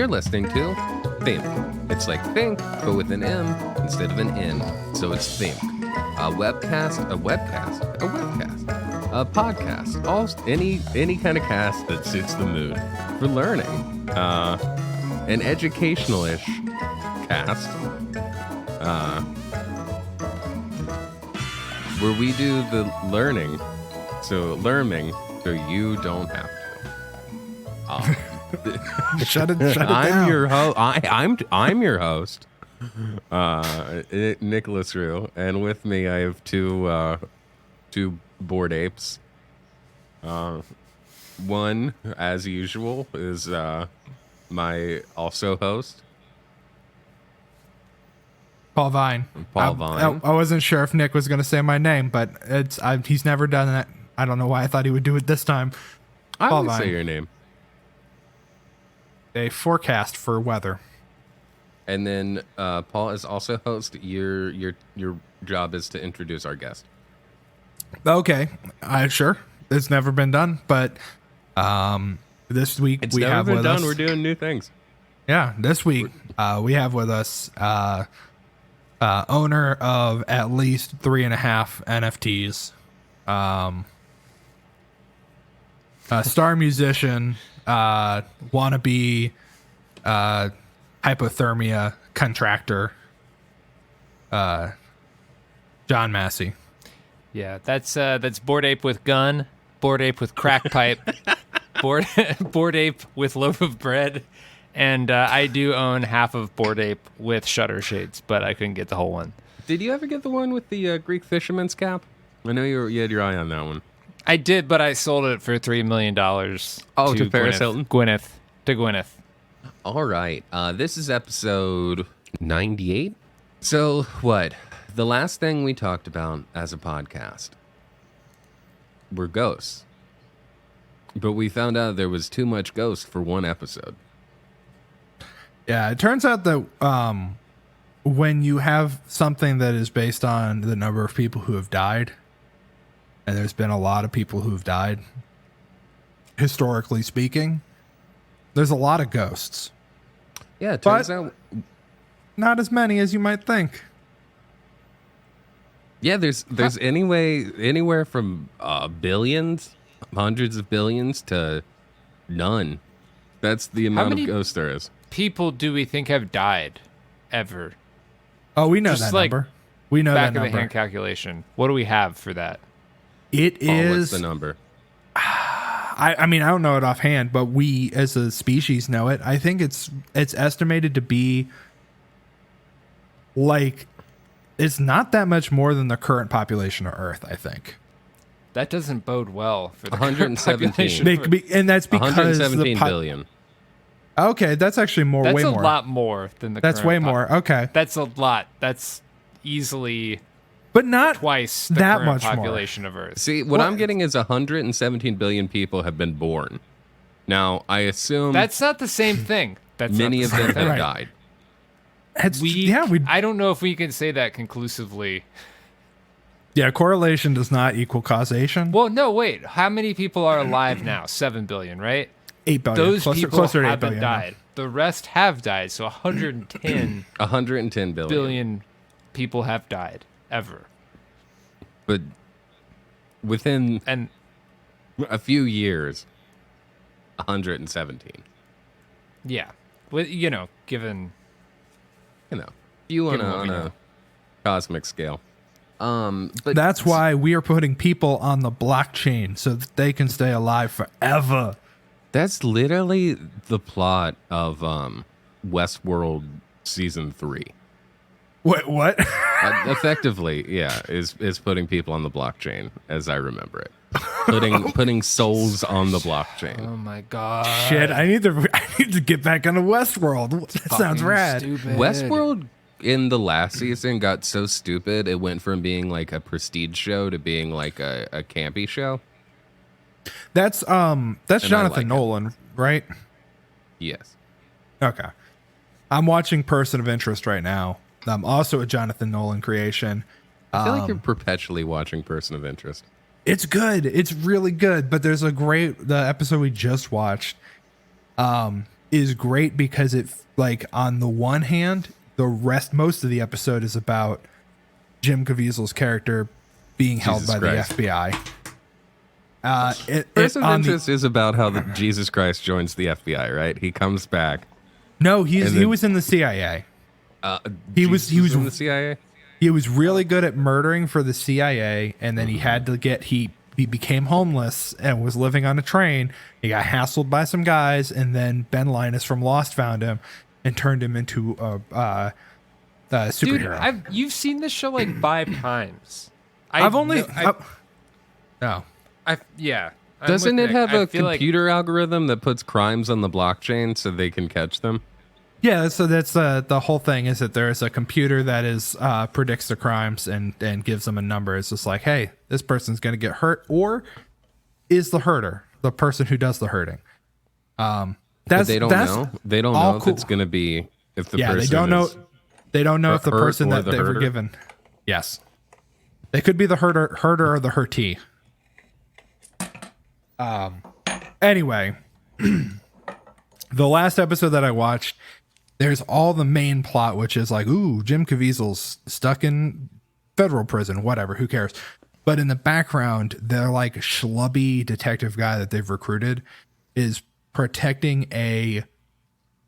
You're listening to Think. It's like think, but with an M instead of an N. So it's Think. A podcast, a podcast, any kind of cast that suits the mood for learning. An educational-ish cast, where we do the learning, so you don't have to. Shut it down. I'm your host, Nicholas Rue, and with me I have two bored apes. One, as usual, is my also host, Paul Vine. Vine. I wasn't sure if Nick was going to say my name, but he's never done that. I don't know why I thought he would do it this time. I would say your name. A forecast for weather. And then Paul is also host. Your job is to introduce our guest. Okay, sure. It's never been done, but this week It's we never have been with done. us. We're doing new things. Yeah, this week we have with us owner of at least 3.5 NFTs, star musician, wannabe hypothermia contractor, JON Massey. Yeah, that's bored ape with gun, bored ape with crack pipe, bored ape with loaf of bread, and I do own half of bored ape with shutter shades, but I couldn't get the whole one. Did you ever get the one with the Greek fisherman's cap? I know you had your eye on that one. I did, but I sold it for $3 million. Oh, to Paris Hilton? Gwyneth. All right. This is episode 98. So what? The last thing we talked about as a podcast were ghosts. But we found out there was too much ghost for one episode. Yeah, it turns out that when you have something that is based on the number of people who have died, and there's been a lot of people who have died, historically speaking, there's a lot of ghosts. Yeah, it turns out not as many as you might think. Yeah, there's anywhere from billions, hundreds of billions to none. That's the amount of ghosts there is. People do we think have died ever? Oh, we know Just that number. We know back that of number. the hand calculation. What do we have for that? It is. What's the number? I mean, I don't know it offhand, but we as a species know it. I think it's estimated to be like, it's not that much more than the current population of Earth, I think. That doesn't bode well for the 117. population. And that's because 117 billion. Okay, that's actually more. That's way a more. lot more than the. That's current way more. Okay, That's a lot. That's easily but not twice the that current much population of Earth. See, what I'm getting is 117 billion people have been born. Now, I assume That's not the same thing. That's many not of the them same have thing. Right. died. I don't know if we can say that conclusively. Correlation does not equal causation. Well, no, wait. How many people are alive now? 7 billion, right? 8 billion. Those people closer to 8 haven't billion. died. The rest have died. So 110 110 billion people have died ever. But within And a few years, 117. yeah, given You on Given what we a know. cosmic scale. But That's why we are putting people on the blockchain so that they can stay alive forever. that's literally the plot of Westworld season 3. Wait, what? Effectively, yeah, is putting people on the blockchain, as I remember it. Putting souls on the blockchain. oh my god, Shit, I need to get back onto Westworld. That sounds Fucking rad. stupid. Westworld in the last season got so stupid it went from being like a prestige show to being like a campy show. That's Jonathan like it. Nolan, right? Yes. Okay. I'm watching Person of Interest right now. Also a Jonathan Nolan creation. I feel like you're perpetually watching Person of Interest. It's good. It's really good. But there's the episode we just watched. is great because it, like, on the one hand, most of the episode is about Jim Caviezel's character being held by Christ. the FBI. Person of Interest is about how Jesus Christ joins the FBI, right? He comes back. No, he was in the CIA. He was in the CIA. He was really good at murdering for the CIA, and then he had to he became homeless and was living on a train. He got hassled by some guys, and then Ben Linus from Lost found him and turned him into a superhero. Dude, you've seen this show like 5 times. Yeah. Doesn't it have a computer algorithm that puts crimes on the blockchain so they can catch them? Yeah, so that's the whole thing, is that there is a computer that is predicts the crimes and gives them a number. It's just like, hey, this person's going to get hurt, or is the herder the person who does the hurting? But they don't know. They don't know if it's going to be if the person. They don't know. They don't know if the person that they were herder. given. Yes, they could be the herder or the hurtee. Anyway, the last episode that I watched, there's all the main plot, which is like, ooh, Jim Caviezel's stuck in federal prison, whatever, who cares? But in the background, they're like schlubby detective guy that they've recruited is protecting a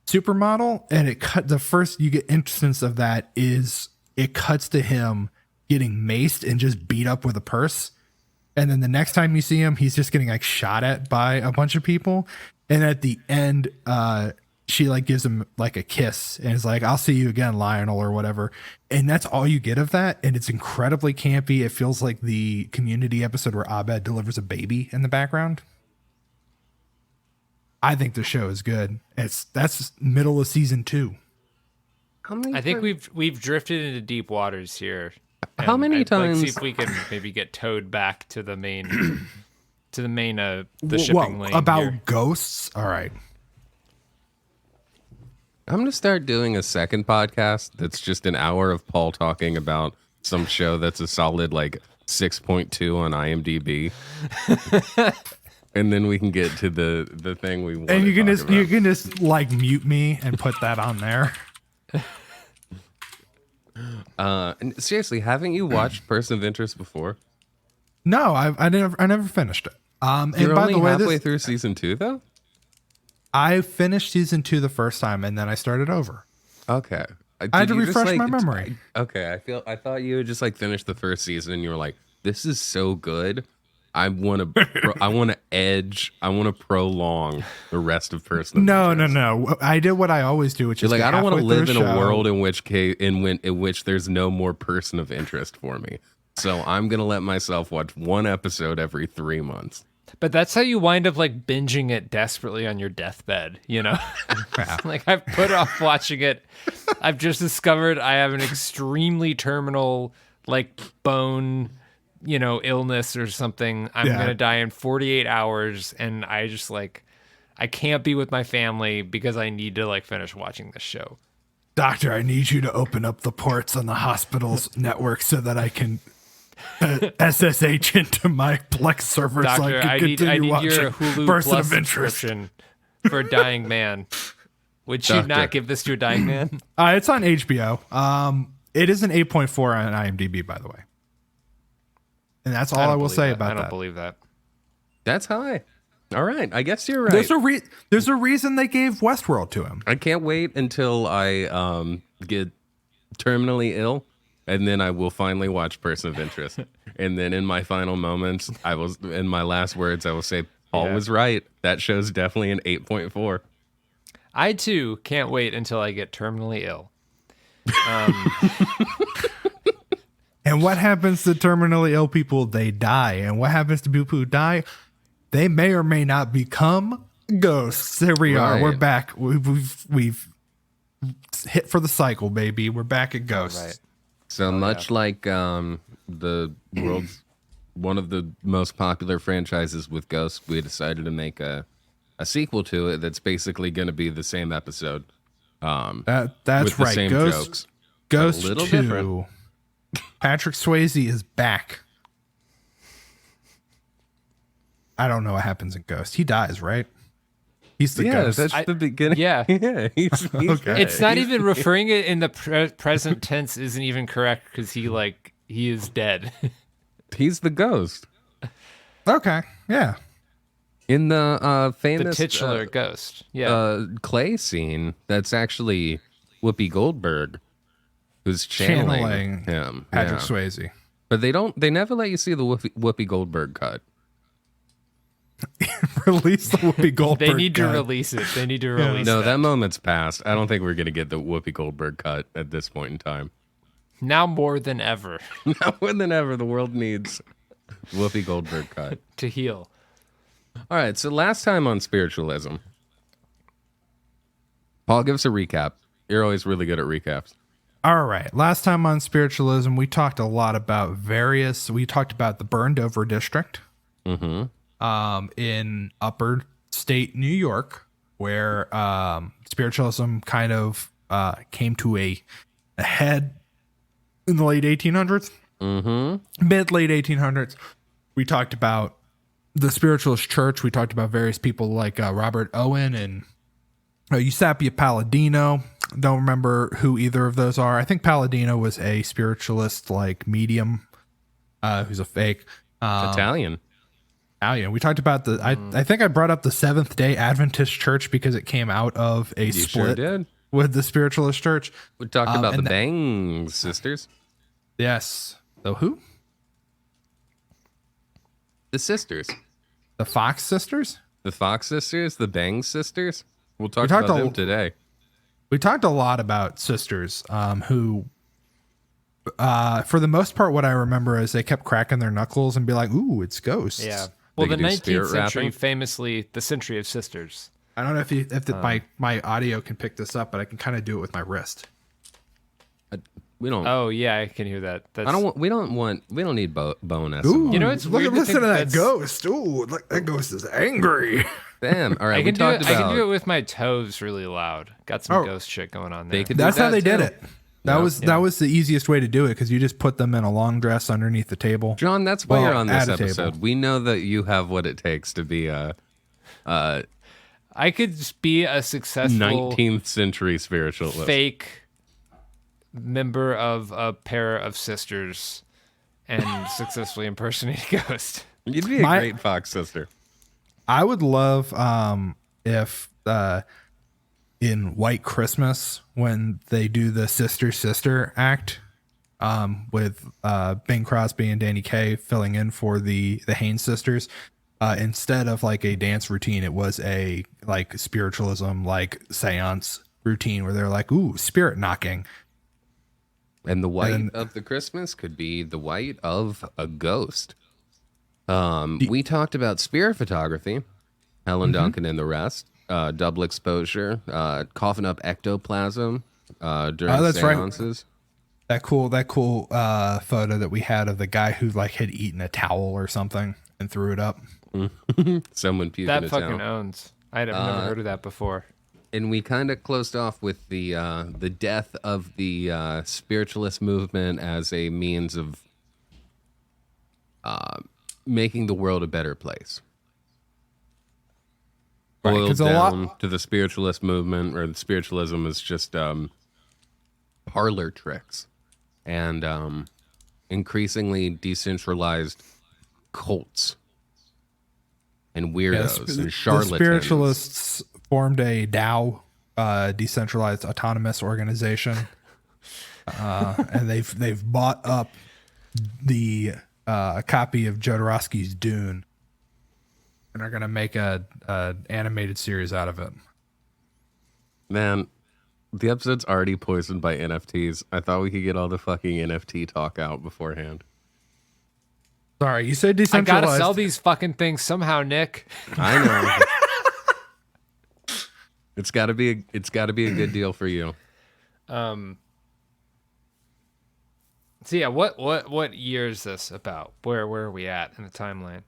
supermodel, and the first you get instance of that is it cuts to him getting maced and just beat up with a purse. And then the next time you see him, he's just getting like shot at by a bunch of people. And at the end, she like gives him like a kiss and is like, I'll see you again, Lionel, or whatever. And that's all you get of that. And it's incredibly campy. It feels like the Community episode where Abed delivers a baby in the background. I think the show is good. That's middle of season 2. I think we've drifted into deep waters here. How many times? See if we can maybe get towed back to the main, the shipping lane. About here. ghosts? All right. I'm going to start doing a second podcast that's just an hour of Paul talking about some show that's a solid like 6.2 on IMDb. And then we can get to the thing we want. And you can just like mute me and put that on there. And seriously, haven't you watched Person of Interest before? No, I never finished it. And You're by only the way, halfway through season 2, though. I finished season 2 the first time, and then I started over. Okay, I had to refresh my memory. Okay, I thought you would just like finish the first season, and you were like, "This is so good. I want to edge. I want to prolong the rest of Person of Interest." No. I did what I always do, which You're is like, I don't want to live in a world in in which there's no more Person of Interest for me. So I'm gonna let myself watch one episode every 3 months. But that's how you wind up like binging it desperately on your deathbed, you know? Like I've put off watching it. I've just discovered I have an extremely terminal like bone, illness or something. I'm going to die in 48 hours. And I just like, I can't be with my family because I need to like finish watching this show. Doctor, I need you to open up the ports on the hospital's network so that I can SSH into my Plex server. Doctor, so I can I need your Hulu Person Plus of Interest subscription for a dying man. Would you not give this to a dying man? It's on HBO. It is an 8.4 on IMDb, by the way. And that's all I will say about that. I don't believe that. That's high. All right, I guess you're right. There's a reason they gave Westworld to him. I can't wait until I get terminally ill, and then I will finally watch Person of Interest. And then in my final moments, in my last words, I will say, Paul was right. That show's definitely an 8.4. I, too, can't wait until I get terminally ill. And what happens to terminally ill people? They die. And what happens to people who die? They may or may not become ghosts. Here we are. We're back. We've hit for the cycle, baby. We're back at ghosts. Right. So much like the world's one of the most popular franchises with ghosts, we decided to make a sequel to it that's basically going to be the same episode. That's with the right. same Ghost, jokes. Ghost A little 2. different. Patrick Swayze is back. I don't know what happens in Ghost. He dies, right? He's the Yeah, ghost. that's the beginning. yeah. Yeah. He's Okay. It's not even referring it in the present tense isn't even correct because he is dead. He's the ghost. Okay. Yeah. In the The famous titular ghost. Yeah. Clay scene, that's actually Whoopi Goldberg who's channeling him. Patrick Yeah. Swayze. But they never let you see the Whoopi Goldberg cut. Release the Whoopi Goldberg. They need to cut. release it. They need to release No, that. that moment's passed. I don't think we're going to get the Whoopi Goldberg cut at this point in time. Now more than ever Now more than ever, the world needs Whoopi Goldberg cut. to heal. All right, so last time on spiritualism, Paul, give us a recap. You're always really good at recaps. All right. Last time on spiritualism, we talked a lot about we talked about the burned over district in upper state New York, where spiritualism kind of came to a head in the late 1800s, mid-late 1800s. We talked about the spiritualist church. We talked about various people like Robert Owen and Eusapia Palladino. Don't remember who either of those are. I think Palladino was a spiritualist, like medium, who's a fake. Italian. We talked about I think I brought up the Seventh Day Adventist Church because it came out of a You split sure did. with the spiritualist church. We talked about the and Bang sisters. Yes. The who? The sisters. The Fox sisters? The Fox sisters, the Bang sisters. We'll talk talked about a- them today. We talked a lot about sisters who, for the most part, what I remember is they kept cracking their knuckles and be like, ooh, it's ghosts. Yeah. Well, They the could do 19th spirit century, rapping. famously the century of sisters. I don't know if my audio can pick this up, but I can kind of do it with my wrist. We don't. Oh yeah, I can hear that. That's, I don't want. We don't need bone Ooh, SMR. You know, it's look, weird to listen think to that that's- ghost. Ooh, look, that ghost is angry. Damn. All right. I We can do talked it. about. I can do it with my toes really loud. Got some Oh. ghost shit going on They there. could do That's how that, they did too. it. That was the easiest way to do it because you just put them in a long dress underneath the table. John, that's why Well, you're on this at a table. episode. We know that you have what it takes to be a I could just be a successful 19th century spiritualist. fake member of a pair of sisters and successfully impersonate a ghost. You'd be a great Fox sister. I would love if in White Christmas when they do the sister act with Bing Crosby and Danny Kaye filling in for the Haynes sisters, instead of like a dance routine, it was a like spiritualism like seance routine where they're like, ooh, spirit knocking. And the white And- of the Christmas could be the white of a ghost. We talked about spirit photography, Helen Duncan and the rest, double exposure, coughing up ectoplasm during that's right. seances. That cool photo that we had of the guy who like had eaten a towel or something and threw it up. Someone puking That it fucking out. owns. I've never heard of that before. And we kind of closed off with the death of the spiritualist movement as a means of making the world a better place. Right, Boiled 'cause a lot- down to the spiritualist movement, or the spiritualism is just parlor tricks and increasingly decentralized cults and weirdos and The charlatans. spiritualists formed a DAO, decentralized autonomous organization, and they've bought up the copy of Jodorowsky's Dune, and are gonna make a animated series out of it. Man, the episode's already poisoned by NFTs. I thought we could get all the fucking NFT talk out beforehand. Sorry, you said I decentralized. gotta sell these fucking things somehow, Nick. I know. It's got to be a good deal for you. So yeah, what year is this about? Where are we at in the timeline?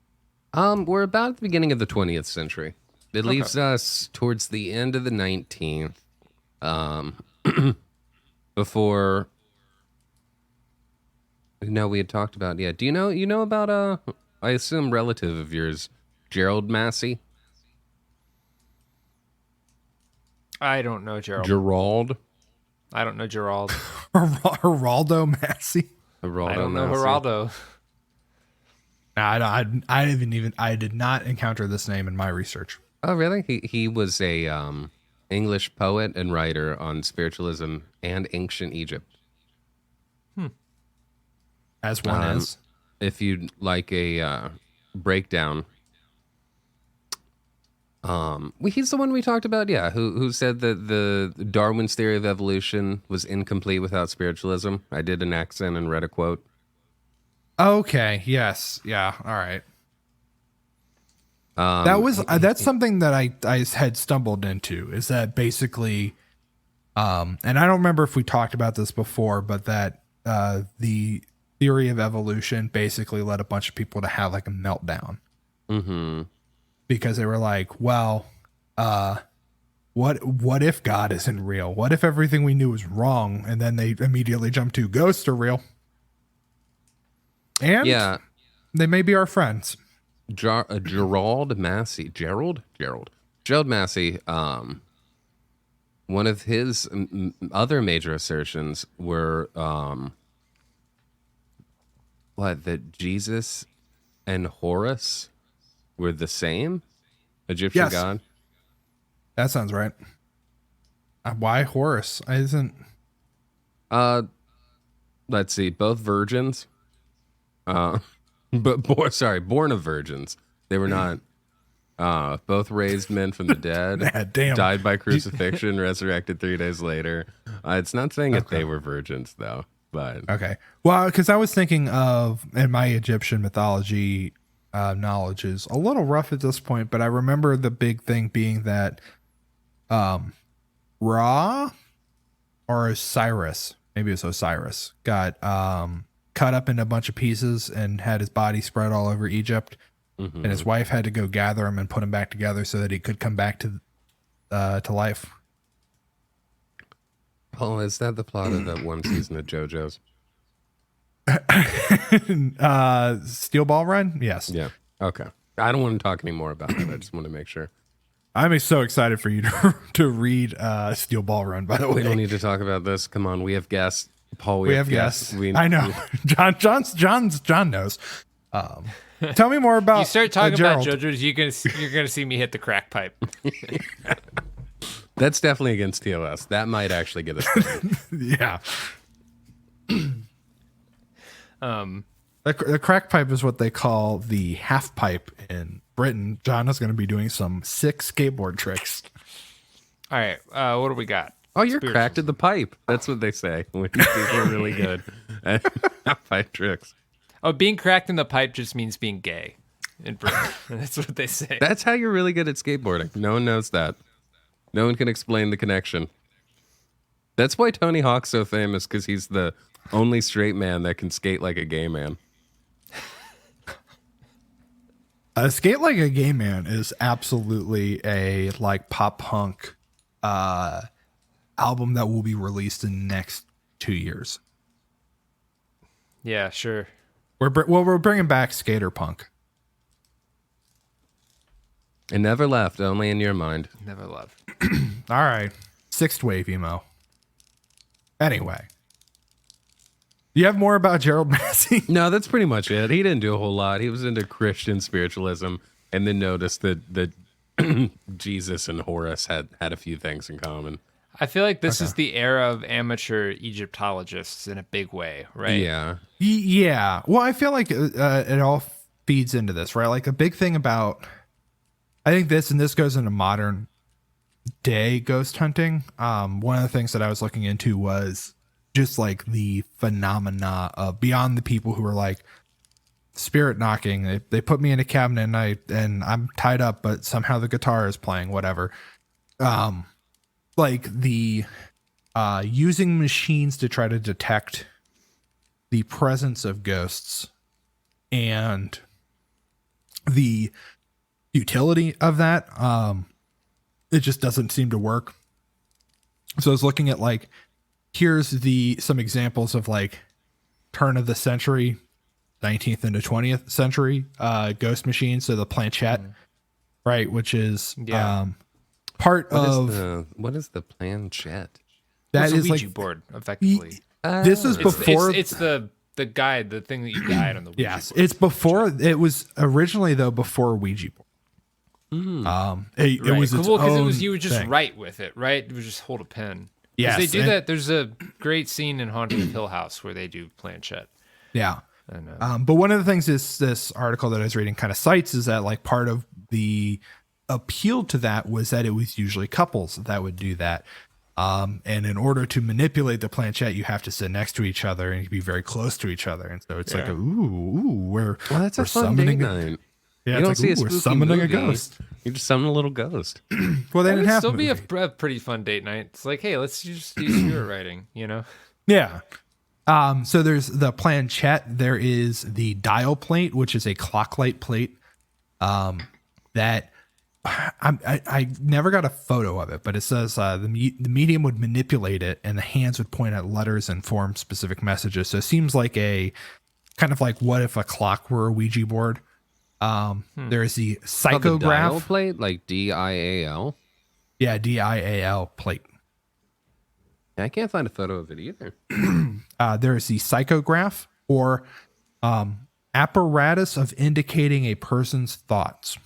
We're about at the beginning of the 20th century. It leaves us towards the end of the 19th. Before we had talked about, yeah. Do you know about I assume relative of yours, Gerald Massey? I don't know Gerald. Gerald. I don't know Gerald. Geraldo Massey. Geraldo I don't know Massey. Geraldo. No, I did not encounter this name in my research. Oh, really? He was a English poet and writer on spiritualism and ancient Egypt. As one is. If you'd like a breakdown, he's the one we talked about, yeah, who said that the Darwin's theory of evolution was incomplete without spiritualism. I did an accent and read a quote. Okay. Yes. Yeah. All right. That's something that I had stumbled into, is that basically, and I don't remember if we talked about this before, but that the theory of evolution basically led a bunch of people to have like a meltdown. Mm-hmm. Because they were like, well, what if God isn't real? What if everything we knew was wrong? And then they immediately jumped to ghosts are real. And yeah, they may be our friends. Gerald Massey. Gerald Massey. One of his other major assertions were that Jesus and Horus were the same Egyptian god. That sounds right. Why Horus? Let's see, both virgins. Born of virgins. They were not. Both raised men from the dead. Damn. Died by crucifixion, resurrected 3 days later. It's not saying that they were virgins, though. But okay. Well, because I was thinking of, and my Egyptian mythology knowledge is a little rough at this point, but I remember the big thing being that Ra or Osiris, maybe it was Osiris, got cut up into a bunch of pieces and had his body spread all over Egypt. Mm-hmm. And his wife had to go gather him and put him back together so that he could come back to life. Oh, is that the plot of that one season of JoJo's? Steel Ball Run? Yes. Yeah. Okay. I don't want to talk anymore about it. I just want to make sure. I'm so excited for you to read Steel Ball Run, by the way. We don't need to talk about this. Come on. We have guests. Paul, we have guests. I know. John knows. Tell me more about. You start talking about Gerald. JoJo's, you're gonna see me hit the crack pipe. That's definitely against TOS. That might actually get us. Yeah. The crack pipe is what they call the half pipe in Britain. John is going to be doing some sick skateboard tricks. All right. What do we got? Oh, you're cracked at the pipe. That's what they say when people are really good at pipe tricks. Oh, being cracked in the pipe just means being gay in Britain. That's what they say. That's how you're really good at skateboarding. No one knows that. No one can explain the connection. That's why Tony Hawk's so famous, because he's the only straight man that can skate like a gay man. Skate Like a Gay Man is absolutely a like pop punk album that will be released in the next 2 years. Yeah, sure. We're bringing back skater punk. It never left, only in your mind. Never left. All right. Sixth wave emo. Anyway. You have more about Gerald Massey? No, that's pretty much it. He didn't do a whole lot. He was into Christian spiritualism and then noticed that Jesus and Horus had a few things in common. I feel like this is the era of amateur Egyptologists in a big way, right? Yeah. Yeah. Well, I feel like it all feeds into this, right? Like a big thing about, I think this goes into modern day ghost hunting. One of the things that I was looking into was just like the phenomena of beyond the people who are like spirit knocking. They put me in a cabinet at night and I'm tied up, but somehow the guitar is playing, whatever. Like the using machines to try to detect the presence of ghosts and the utility of that. It just doesn't seem to work. So I was looking at like, here's some examples of like turn of the century, 19th into 20th century ghost machines. So the planchette, right, which is part What of is the planchette? that It's a is Ouija like board, effectively. this is before It's the guide, the thing that you guide on the Ouija yes, board. it's before it was originally though before Ouija board. It Right. was its Well, because own you would just thing. write with it, right? You would just hold a pen. Yes, They do and- that. There's a great scene in Haunting of Hill House where they do planchette. Yeah. And, But one of the things this article that I was reading kind of cites is that like part of the appeal to that was that it was usually couples that would do that. And in order to manipulate the planchette, you have to sit next to each other and be very close to each other. And so it's like, we're That's we're a fun summoning date a- night. Yeah, You it's don't like, see a we're spooky summoning movie. a ghost. You just summon a little ghost. Well, they it didn't would have still a be movie. a pretty fun date night. It's like, hey, let's just do spirit writing, you know? Yeah. So there's the planchette. There is the dial plate, which is a clock light plate. That I never got a photo of it, but it says the medium would manipulate it, and the hands would point at letters and form specific messages. So it seems like a kind of like what if a clock were a Ouija board. There is the Oh, the dial psychograph. plate, like DIAL. Yeah, DIAL plate. I can't find a photo of it either. There is the psychograph, or apparatus of indicating a person's thoughts,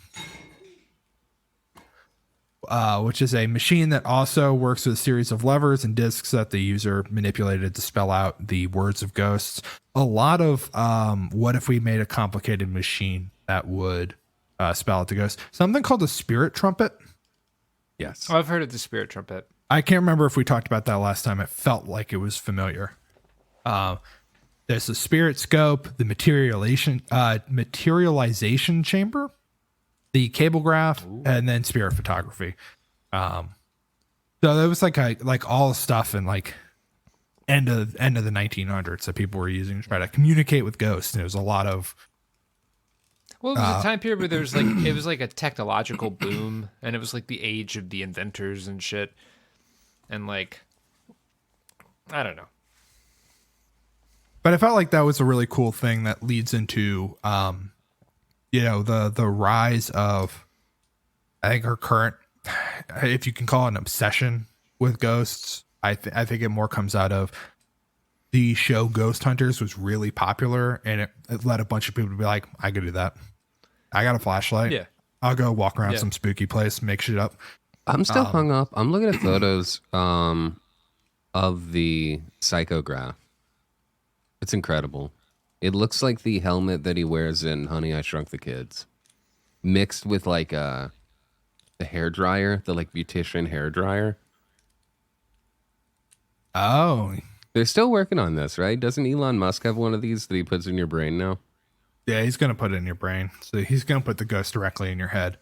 which is a machine that also works with a series of levers and discs that the user manipulated to spell out the words of ghosts. A lot of what if we made a complicated machine that would spell out the ghost? Something called a spirit trumpet. Yes. Oh, I've heard of the spirit trumpet. I can't remember if we talked about that last time. It felt like it was familiar. There's the spirit scope, the materialization chamber, the cablegraph, and then spirit photography. So there was like all stuff in like end of the 1900s that people were using to try to communicate with ghosts. And it was a lot of Well, it was a time period where there was like it was like a technological boom, and it was like the age of the inventors and shit, and like I don't know. But I felt like that was a really cool thing that leads into, the rise of, I think, her current, if you can call it an obsession with ghosts. I think it more comes out of the show Ghost Hunters was really popular, and it led a bunch of people to be like, I could do that. I got a flashlight. Yeah. I'll go walk around Yeah. some spooky place, make shit up. I'm still hung up. I'm looking at photos of the psychograph. It's incredible. It looks like the helmet that he wears in Honey, I Shrunk the Kids, mixed with like the hair dryer, the like beautician hair dryer. Oh, They're still working on this, right? Doesn't Elon Musk have one of these that he puts in your brain now? yeah, he's going to put it in your brain. So he's going to put the ghost directly in your head.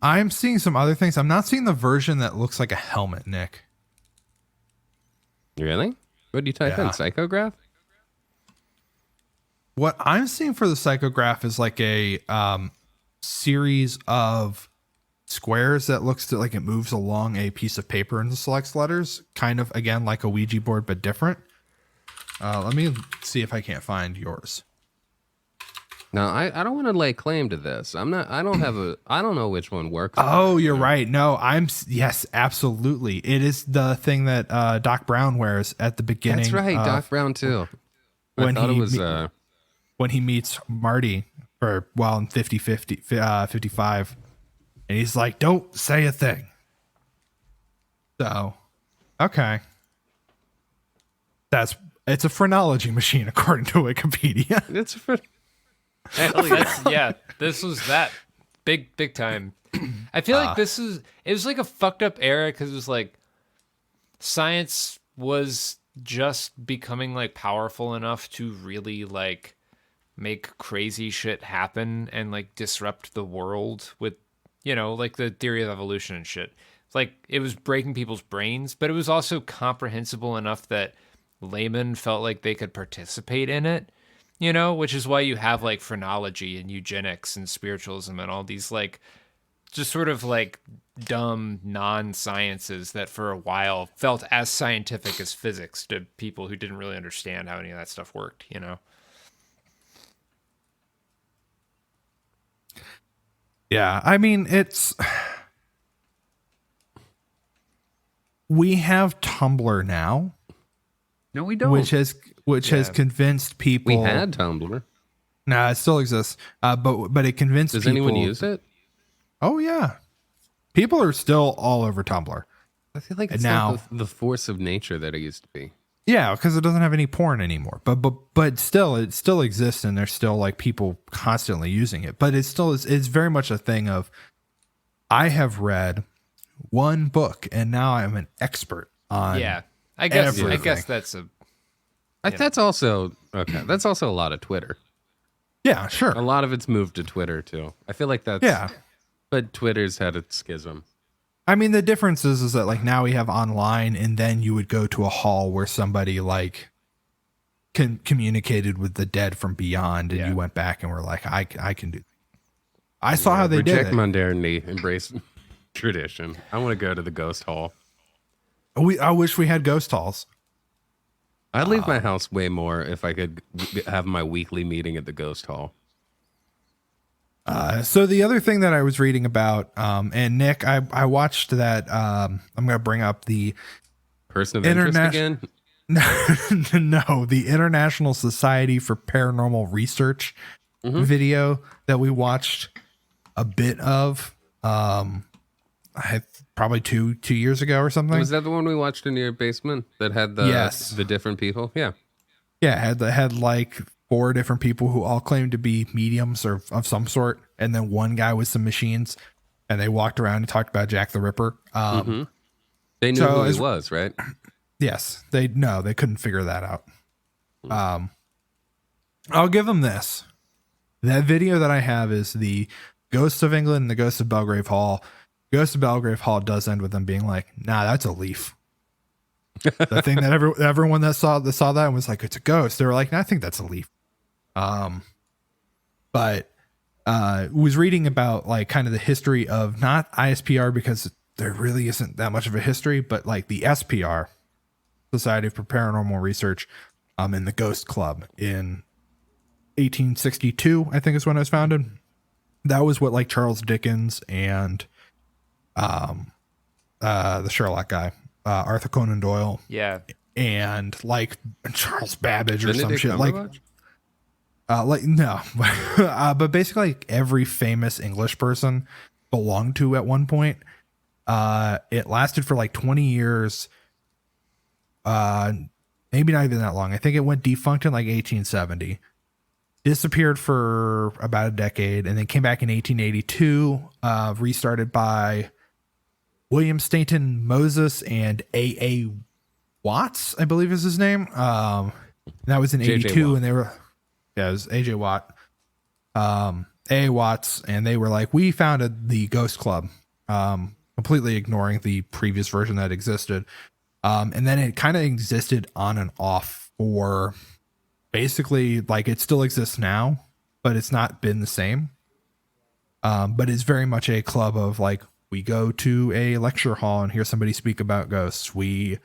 I'm seeing some other things. I'm not seeing the version that looks like a helmet, Nick. Really? What do you type in? Yeah. Psychograph? What I'm seeing for the psychograph is like a series of squares that looks like it moves along a piece of paper and selects letters, kind of again like a Ouija board but different. Let me see if I can't find yours. No, I don't want to lay claim to this. I don't know which one works. Oh, you're right. No, yes, absolutely. It is the thing that Doc Brown wears at the beginning. That's right, Doc Brown too. I when thought it he was when he meets Marty in 55, and he's like, "Don't say a thing." So, okay, it's a phrenology machine according to Wikipedia. it's for hell yeah. This was that big time. I feel like it was like a fucked up era because it was like science was just becoming like powerful enough to really like make crazy shit happen and like disrupt the world with, like the theory of evolution and shit. Like it was breaking people's brains, but it was also comprehensible enough that laymen felt like they could participate in it. Which is why you have like phrenology and eugenics and spiritualism and all these like just sort of like dumb non-sciences that for a while felt as scientific as physics to people who didn't really understand how any of that stuff worked, Yeah, I mean, we have Tumblr now, No, we don't. which has convinced people. We had Tumblr. Nah, it still exists. But it convinced Does people. anyone use it? Oh yeah, people are still all over Tumblr. I feel like it's now not the force of nature that it used to be. Yeah, because it doesn't have any porn anymore. But still, it still exists, and there's still like people constantly using it. But it's very much a thing of, I have read one book, and now I'm an expert on. Yeah, I guess everything. that's a. That's also okay. That's also a lot of Twitter. Yeah, sure. A lot of it's moved to Twitter too. I feel like that's but Twitter's had its schism. I mean, the difference is that like now we have online, and then you would go to a hall where somebody like communicated with the dead from beyond, and you went back and were like, I can do. I saw how they did Reject it. modernity, embrace tradition. I want to go to the ghost hall. I wish we had ghost halls. I'd leave my house way more if I could have my weekly meeting at the ghost hall. So the other thing that I was reading about, and Nick, I watched that. I'm going to bring up the Person of interest again? no, the International Society for Paranormal Research video that we watched a bit of. Probably two years ago or something. Was that the one we watched in your basement that had the different people? Yeah. Yeah, had like 4 different people who all claimed to be mediums or of some sort, and then one guy with some machines, and they walked around and talked about Jack the Ripper. They knew who he was, right? Yes, they couldn't figure that out. I'll give them this. That video that I have is the Ghosts of England and the Ghosts of Belgrave Hall. Ghost of Belgrave Hall does end with them being like, "Nah, that's a leaf." The thing that everyone that saw that and was like, "It's a ghost." They were like, "No, I think that's a leaf." But was reading about like kind of the history of not ISPR, because there really isn't that much of a history, but like the SPR, Society for Paranormal Research, in the Ghost Club in 1862, I think is when it was founded. That was what like Charles Dickens and the Sherlock guy, Arthur Conan Doyle, and like Charles Babbage or some shit like no, but basically like every famous English person belonged to at one point. It lasted for like 20 years, maybe not even that long. I think it went defunct in like 1870, disappeared for about a decade, and then came back in 1882, restarted by William Stainton Moses and A.A. Watts, I believe is his name. That was in 82, and they were, it was A.J. Watt, A.A. Watts, and they were like, we founded the Ghost Club, completely ignoring the previous version that existed. And then it kind of existed on and off for basically, like, it still exists now, but it's not been the same. But it's very much a club of like, we go to a lecture hall and hear somebody speak about ghosts. We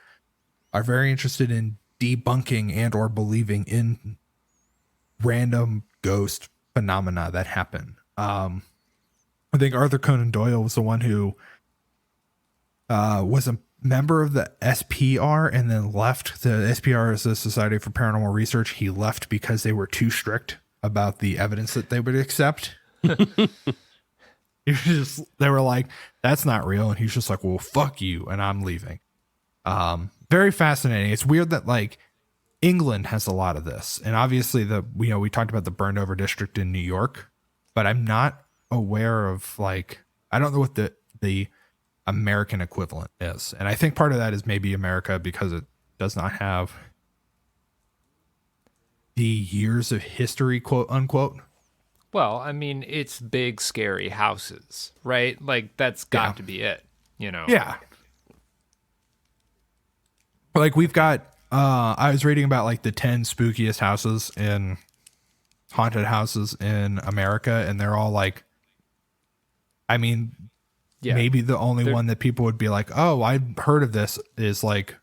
are very interested in debunking and or believing in random ghost phenomena that happen. I think Arthur Conan Doyle was the one who was a member of the SPR and then left. The SPR is the Society for Paranormal Research. He left because they were too strict about the evidence that they would accept. They were like, that's not real. And he's just like, well, fuck you. And I'm leaving. Very fascinating. It's weird that like England has a lot of this. And obviously we talked about the burned over district in New York, but I'm not aware of like, I don't know what the American equivalent is. And I think part of that is maybe America because it does not have the years of history, quote unquote. Well, I mean, it's big, scary houses, right? Like, that's got to be it, you know? Yeah. Like, we've got, I was reading about, like, the 10 spookiest haunted houses in America, and they're all, like, I mean, maybe the only one that people would be like, oh, I've heard of this is, like,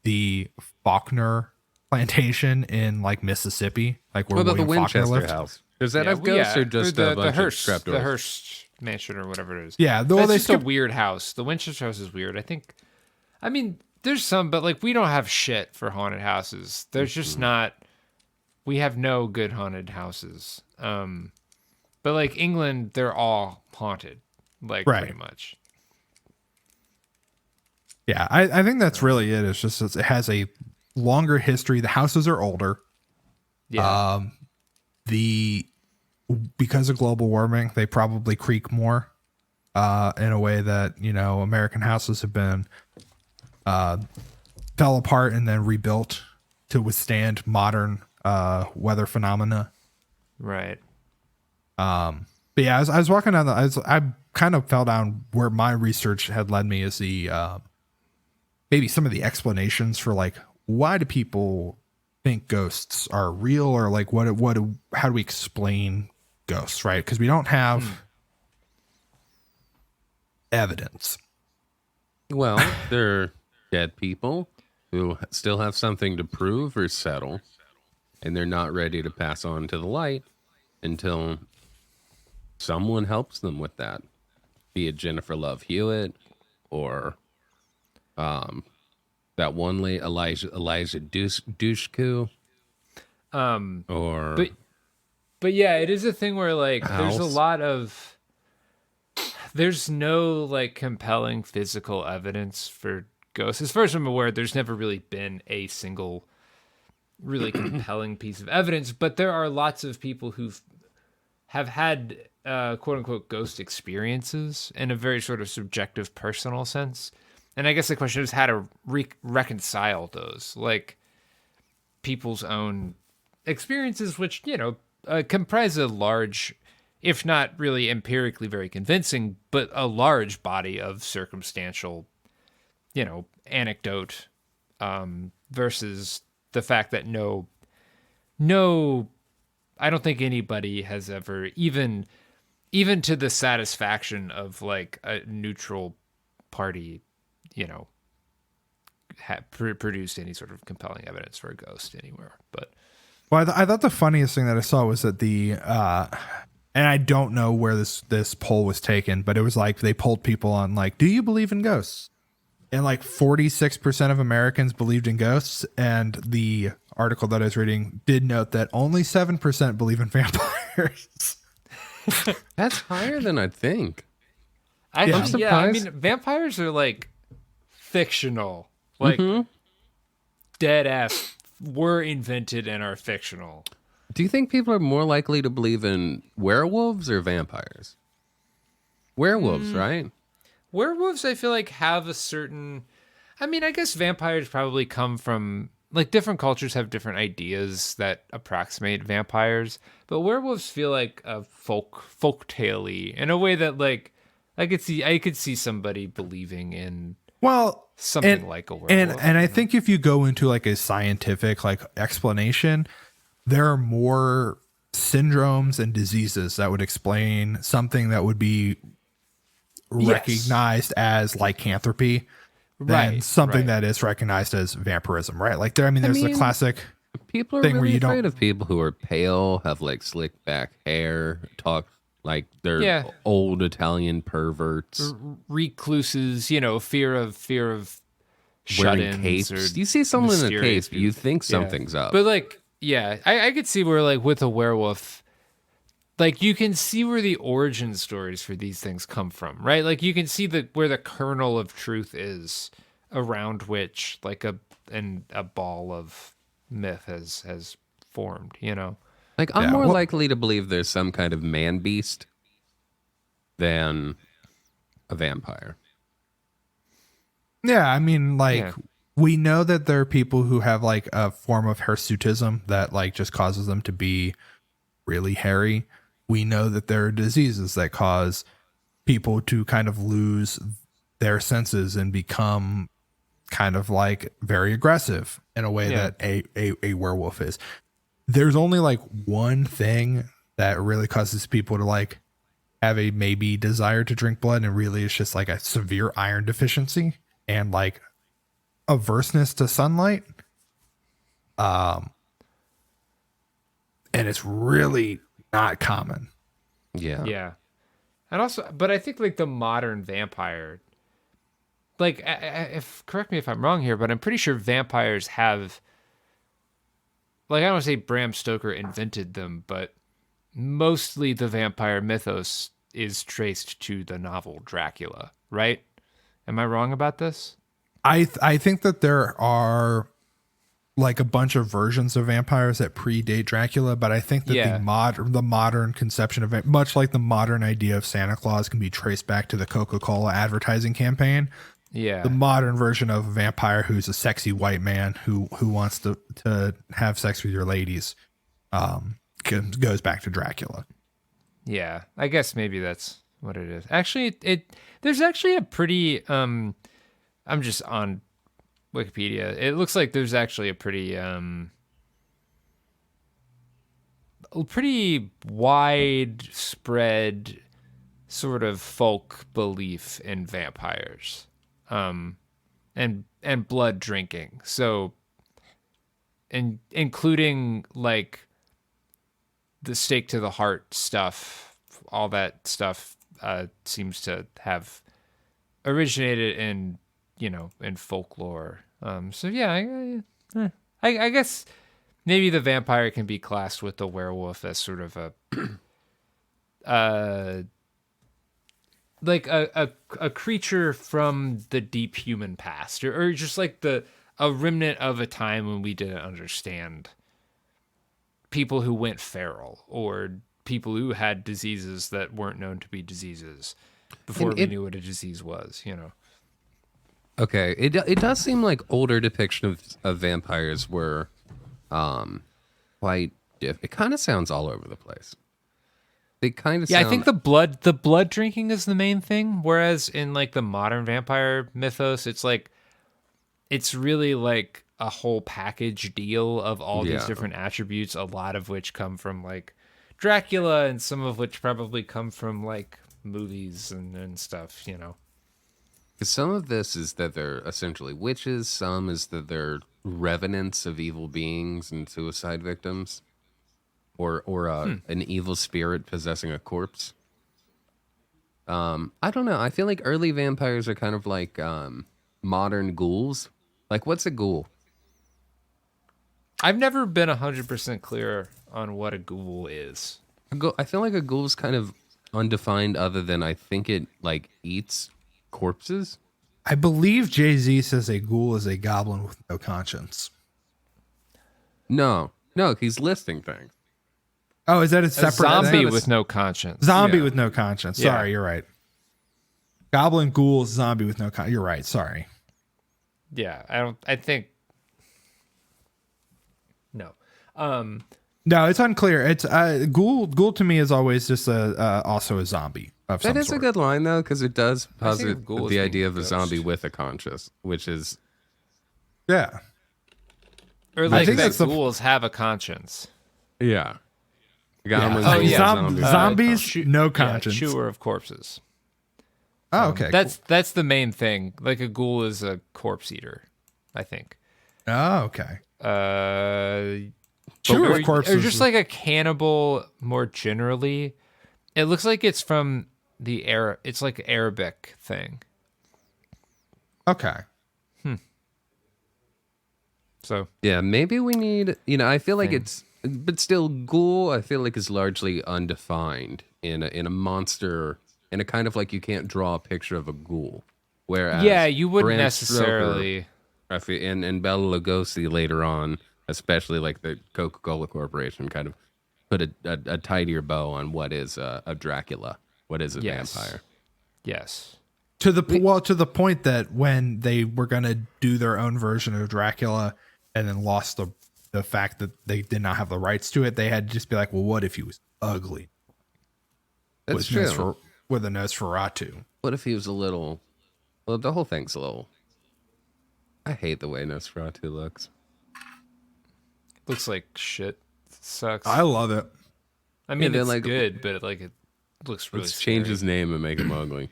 the Faulkner plantation in, like, Mississippi. Like, where what about William the Faulkner Winchester lived. house? Does that have ghosts or just a bunch of trapdoors? The Hearst mansion or whatever it is. Yeah, though That's they just a weird house. The Winchester house is weird. I mean, there's some, but like we don't have shit for haunted houses. There's just not. We have no good haunted houses. But like England, they're all haunted, like Right. pretty much. Yeah, I think that's really it. It's just it has a longer history. The houses are older. Yeah. Because of global warming, they probably creak more in a way that, you know, American houses have been fell apart and then rebuilt to withstand modern weather phenomena. Right. But yeah, I was walking down I kind of fell down where my research had led me is the maybe some of the explanations for like why do people think ghosts are real, or like how do we explain ghosts, right? Because we don't have evidence. Well, they're dead people who still have something to prove or settle, and they're not ready to pass on to the light until someone helps them with that. Be it Jennifer Love Hewitt or that one lady, Elijah Dushku. But yeah, it is a thing where like House. there's no like compelling physical evidence for ghosts. As far as I'm aware, there's never really been a single really compelling piece of evidence, but there are lots of people have had quote unquote ghost experiences in a very sort of subjective personal sense. And I guess the question is how to reconcile those, like people's own experiences, which, you know, comprise a large, if not really empirically very convincing, but a large body of circumstantial, you know, anecdote versus the fact that no, I don't think anybody has ever, even to the satisfaction of like a neutral party, you know, produced any sort of compelling evidence for a ghost anywhere. But Well, I thought the funniest thing that I saw was that and I don't know where this poll was taken, but it was like they polled people on like, do you believe in ghosts? And like 46% of Americans believed in ghosts. And the article that I was reading did note that only 7% believe in vampires. That's higher than I'd think. I'm surprised. Yeah, I mean, vampires are like fictional, like dead ass were invented and are fictional. Do you think people are more likely to believe in werewolves or vampires? Werewolves, right? Werewolves, I feel like, have a certain. I mean, I guess vampires probably come from like different cultures have different ideas that approximate vampires, but werewolves feel like a folk tale-y in a way that like I could see somebody believing in something like a werewolf. And I think if you go into like a scientific like explanation, there are more syndromes and diseases that would explain something that would be recognized as lycanthropy than something that is recognized as vampirism, right? Like there's a classic people are thing really where you afraid don't of people who are pale, have like slick back hair, talk like they're old Italian perverts, recluses, you know, fear of wearing shut-ins. capes. Or You see someone in a mysterious cape, you people. think something's up. But like, yeah, I could see where like with a werewolf, like you can see where the origin stories for these things come from, right? Like you can see where the kernel of truth is around which like a ball of myth has formed, you know? Like I'm more likely to believe there's some kind of man beast than a vampire. Yeah, I mean, like we know that there are people who have like a form of hirsutism that like just causes them to be really hairy. We know that there are diseases that cause people to kind of lose their senses and become kind of like very aggressive in a way that a werewolf is. There's only like one thing that really causes people to like have a maybe desire to drink blood, and really it's just like a severe iron deficiency and like averseness to sunlight. And it's really not common. Yeah. Yeah. And also, but I think like the modern vampire, like, if correct me if I'm wrong here, but I'm pretty sure vampires have, like, I don't want to say Bram Stoker invented them, but mostly the vampire mythos is traced to the novel Dracula, right? Am I wrong about this? I think that there are like a bunch of versions of vampires that predate Dracula, but I think that Yeah. the modern conception of it, much like the modern idea of Santa Claus, can be traced back to the Coca-Cola advertising campaign. Yeah. The modern version of a vampire who's a sexy white man who wants to have sex with your ladies goes back to Dracula. Yeah, I guess maybe that's what it is. Actually, there's actually a pretty I'm just on Wikipedia. It looks like there's actually a pretty widespread sort of folk belief in vampires. And blood drinking. So including like the stake to the heart stuff, all that stuff seems to have originated in, in folklore. So yeah, I guess maybe the vampire can be classed with the werewolf as sort of a like a creature from the deep human past, or just like a remnant of a time when we didn't understand people who went feral, or people who had diseases that weren't known to be diseases before we knew what a disease was, Okay, it does seem like older depictions of vampires were quite it kind of sounds all over the place. They kind of I think the blood drinking is the main thing, whereas in like the modern vampire mythos, it's really like a whole package deal of all these different attributes, a lot of which come from like Dracula and some of which probably come from like movies and stuff, Some of this is that they're essentially witches, some is that they're revenants of evil beings and suicide victims, or an evil spirit possessing a corpse. I don't know. I feel like early vampires are kind of like modern ghouls. Like, what's a ghoul? I've never been 100% clear on what a ghoul is. I feel like a ghoul is kind of undefined, other than I think it like eats corpses. I believe Jay-Z says a ghoul is a goblin with no conscience. No, he's listing things. Oh, is that a separate zombie thing? with no conscience? Zombie with no conscience. Yeah. Sorry, you're right. Goblin, ghoul, zombie with no conscience. You're right. Sorry. Yeah, I think no. No, it's unclear. It's ghoul. Ghoul to me is always just also a zombie of some That is sort. a good line though, because it does posit ghoul as the being idea a of a ghost. zombie with a conscience, which is Yeah. Or like think that that's the- ghouls have a conscience. yeah. Yeah. Oh, yeah. Zombies, no Yeah, conscience. chewer of corpses. Oh, okay. That's the main thing. Like a ghoul is a corpse eater, I think. Cool. Oh, okay. Chewer or, of corpses. or just like a cannibal more generally. It looks like it's from the it's like Arabic thing. Okay. So yeah. Maybe we need. I feel like but still, ghoul. I feel like is largely undefined in a monster, in a kind of like you can't draw a picture of a ghoul. Whereas yeah, you wouldn't Bram necessarily. Stoker, and Bela Lugosi later on, especially like the Coca-Cola Corporation, kind of put a tidier bow on what is a Dracula, what is a vampire. Yes. To the point that when they were going to do their own version of Dracula and then lost the fact that they did not have the rights to it, they had to just be like, well, what if he was ugly? That's true. With a Nosferatu. What if he was a little? Well, the whole thing's a little. I hate the way Nosferatu looks. Looks like shit. Sucks. I love it. I mean, Yeah, it's like- good, but like it looks really Let's change scary. his name and make him ugly.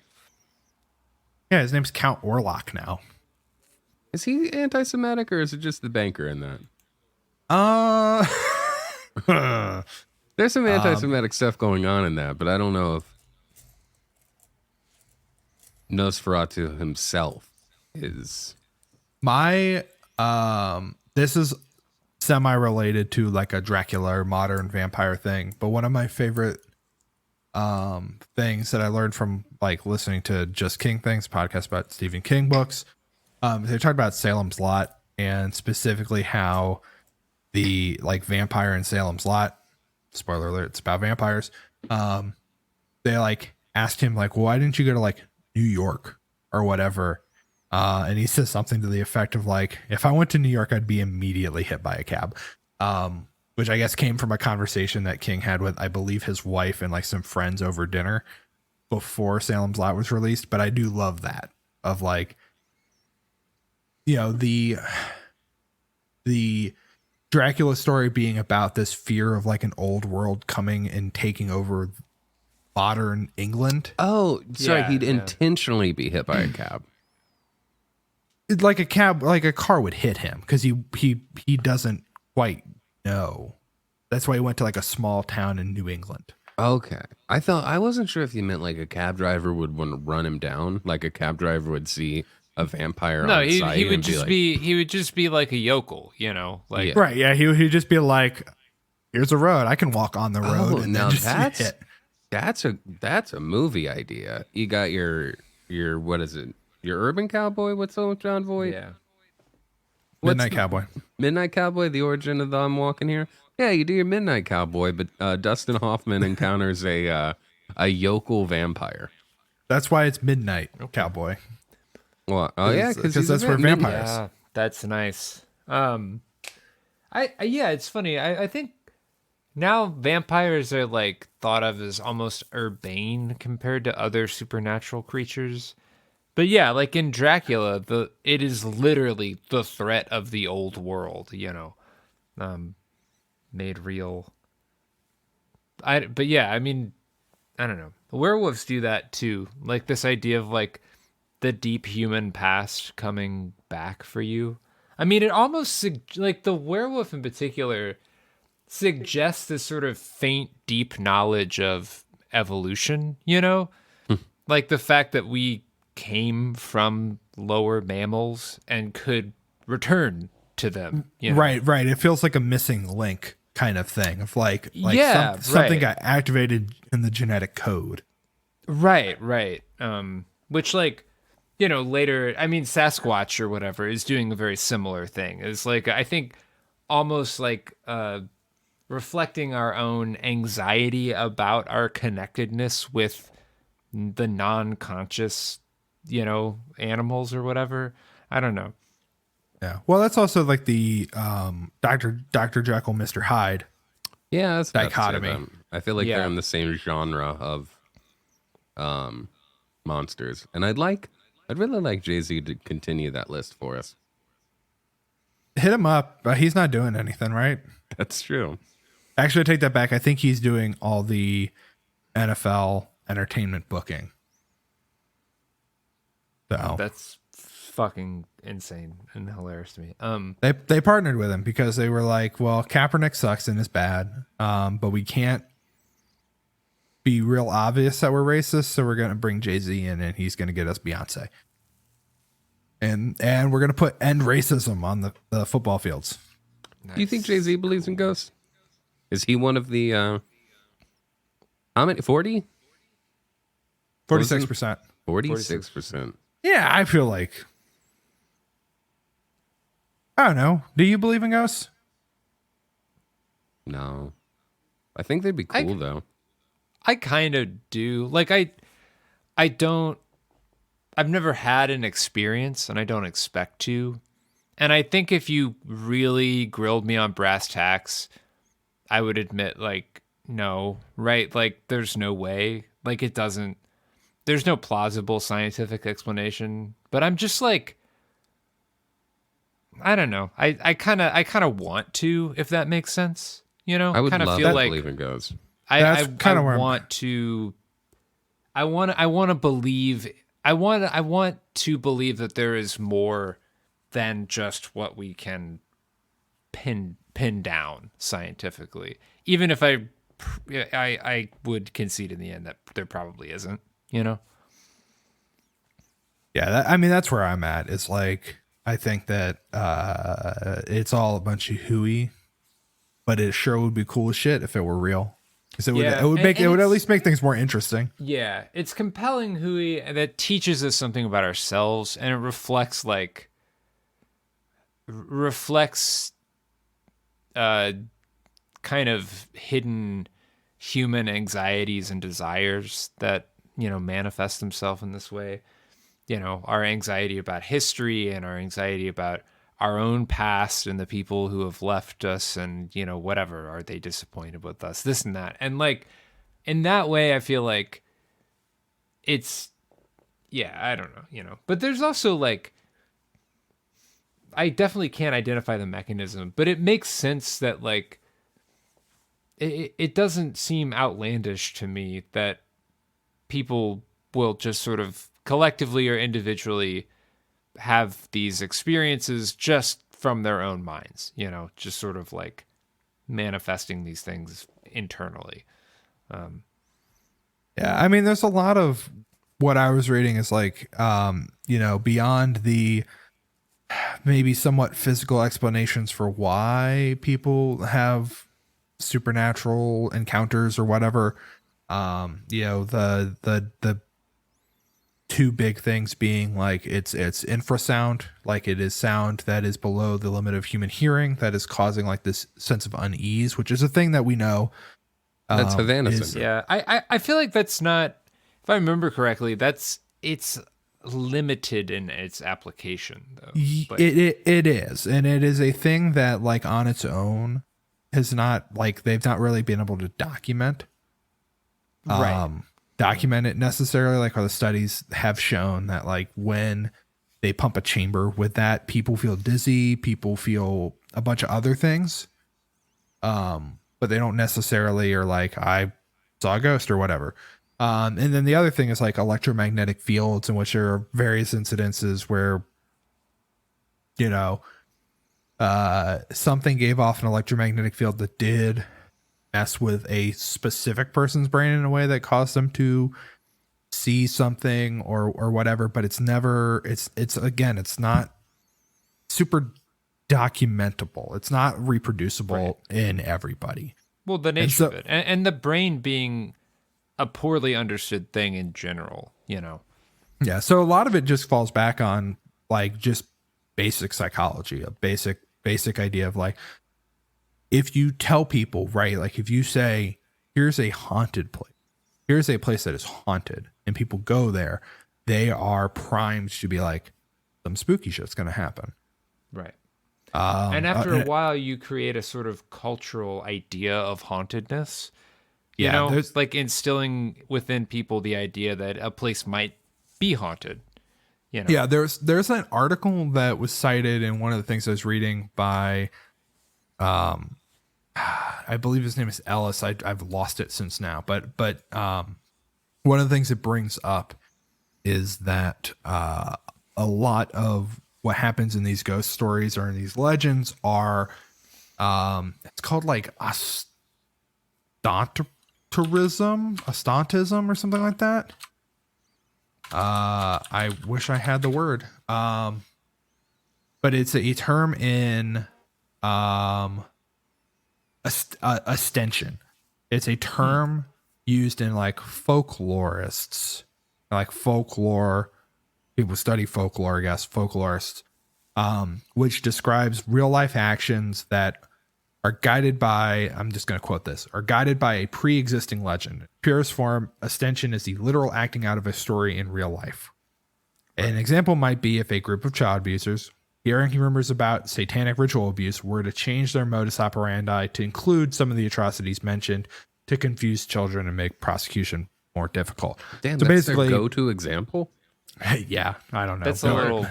Yeah, his name's Count Orlok now. Is he anti-Semitic or is it just the banker in that? Uh There's some anti-Semitic stuff going on in that, but I don't know if Nosferatu himself is. My this is semi-related to like a Dracula or modern vampire thing, but one of my favorite things that I learned from like listening to Just King Things podcast about Stephen King books, they talk about Salem's Lot and specifically how the like vampire in Salem's Lot, spoiler alert, it's about vampires. They like asked him like, why didn't you go to like New York or whatever? And he says something to the effect of like, if I went to New York, I'd be immediately hit by a cab. Which I guess came from a conversation that King had with, I believe, his wife and like some friends over dinner before Salem's Lot was released. But I do love that of like, you know, the Dracula story being about this fear of like an old world coming and taking over modern England. Oh, sorry, Yeah, he'd yeah. intentionally be hit by a cab. Like a cab, like a car would hit him because he doesn't quite know. That's why he went to like a small town in New England. Okay. I wasn't sure if you meant like a cab driver would want to run him down, like a cab driver would see a vampire No, on site he would and just like, he would just be like a yokel, you know, like Yeah. Right. Yeah. He'd just be like, here's a road. I can walk on the road. Oh, And now then just that's hit. that's a movie idea. You got your what is it? Your Urban Cowboy? What's up with John Voight? yeah. Midnight Cowboy. Midnight Cowboy, the origin of the I'm Walking Here. Yeah, you do your Midnight Cowboy, but Dustin Hoffman encounters a yokel vampire. That's why it's Midnight Cowboy. Well, oh yeah, Because that's where vampires. Yeah, that's nice. Yeah, it's funny. I think now vampires are like thought of as almost urbane compared to other supernatural creatures. But yeah, like in Dracula, it is literally the threat of the old world, you know, made real. But yeah, I mean, I don't know. Werewolves do that too. Like this idea of like the deep human past coming back for you. I mean, it almost like the werewolf in particular suggests this sort of faint, deep knowledge of evolution, you know? Like the fact that we came from lower mammals and could return to them. You know? Right. It feels like a missing link kind of thing of like Yeah, something right. got activated in the genetic code. Right. Which, like, you know, later, I mean, Sasquatch or whatever is doing a very similar thing. It's like, I think almost like reflecting our own anxiety about our connectedness with the non-conscious, you know, animals or whatever. I don't know. Yeah. Well, that's also like the Dr. Jekyll, Mr. Hyde. Yeah, that's Dichotomy. I feel like Yeah. they're in the same genre of monsters, and I'd really like Jay-Z to continue that list for us. Hit him up. He's not doing anything, right? That's true. Actually, I take that back. I think he's doing all the NFL entertainment booking. So That's fucking insane and hilarious to me. they partnered with him because they were like, well, Kaepernick sucks and is bad, but we can't be real obvious that we're racist, so we're going to bring Jay-Z in and he's going to get us Beyonce. And we're going to put end racism on the football fields. Do you think Jay-Z believes in ghosts? Is he one of the how many? 40? 46%. 46%. Yeah, I feel like, I don't know. Do you believe in ghosts? No. I think they'd be cool though. I kind of do. Like I've never had an experience and I don't expect to. And I think if you really grilled me on brass tacks, I would admit like, no, right? Like there's no way. Like there's no plausible scientific explanation, but I'm just like, I don't know. I kind of want to, if that makes sense. You know, I would kind of love feel to like believe in ghosts. That's kinda I where I'm- want to. I want to believe. I want to believe that there is more than just what we can pin down scientifically. Even if I would concede in the end that there probably isn't. You know. Yeah, I mean, that's where I'm at. It's like, I think that it's all a bunch of hooey, but it sure would be cool as shit if it were real. Because it Yeah, would make and it would at it's- least make things more interesting. Yeah, it's compelling hooey that teaches us something about ourselves, and it reflects kind of hidden human anxieties and desires that, manifest themselves in this way. Our anxiety about history and our anxiety about our own past and the people who have left us and, whatever, are they disappointed with us, this and that. And like, in that way, I feel like it's, yeah, I don't know, but there's also like, I definitely can't identify the mechanism, but it makes sense that like, it doesn't seem outlandish to me that people will just sort of collectively or individually have these experiences just from their own minds, just sort of like manifesting these things internally. Yeah, I mean, there's a lot of what I was reading is like, beyond the maybe somewhat physical explanations for why people have supernatural encounters or whatever. The two big things being like it's infrasound, like it is sound that is below the limit of human hearing that is causing like this sense of unease, which is a thing that we know. That's Havana is- syndrome. Yeah, I feel like that's not, if I remember correctly, it's limited in its application though. But It is, and it is a thing that like on its own has not, like, they've not really been able to document it necessarily. Like, or the studies have shown that like when they pump a chamber with that, people feel dizzy, people feel a bunch of other things, but they don't necessarily are like, I saw a ghost or whatever. And then the other thing is like electromagnetic fields, in which there are various incidences where, something gave off an electromagnetic field that did mess with a specific person's brain in a way that caused them to see something or whatever. But it's never, it's not super documentable. It's not reproducible in everybody. well, the nature of it, and the brain being a poorly understood thing in general, Yeah. So a lot of it just falls back on like just basic psychology, a basic idea of like, if you tell people, right, like if you say, here's a haunted place, here's a place that is haunted, and people go there, they are primed to be like, some spooky shit's going to happen. Right. And after a while, you create a sort of cultural idea of hauntedness. There's like instilling within people the idea that a place might be haunted. Yeah, there's an article that was cited in one of the things I was reading by, I believe his name is Ellis. I've lost it since now, but one of the things it brings up is that a lot of what happens in these ghost stories or in these legends are, it's called like ostantism or something like that. I wish I had the word. But it's a term in ostension. It's a term used in like folklorists, like folklore. People study folklore, I guess, folklorists, which describes real life actions that are guided by, I'm just going to quote this, are guided by a pre-existing legend. Purest form, ostension is the literal acting out of a story in real life. An example might be if a group of child abusers, hearing rumors about satanic ritual abuse, were to change their modus operandi to include some of the atrocities mentioned to confuse children and make prosecution more difficult. Damn, so that's basically, their go-to example? Yeah, I don't know. That's a little.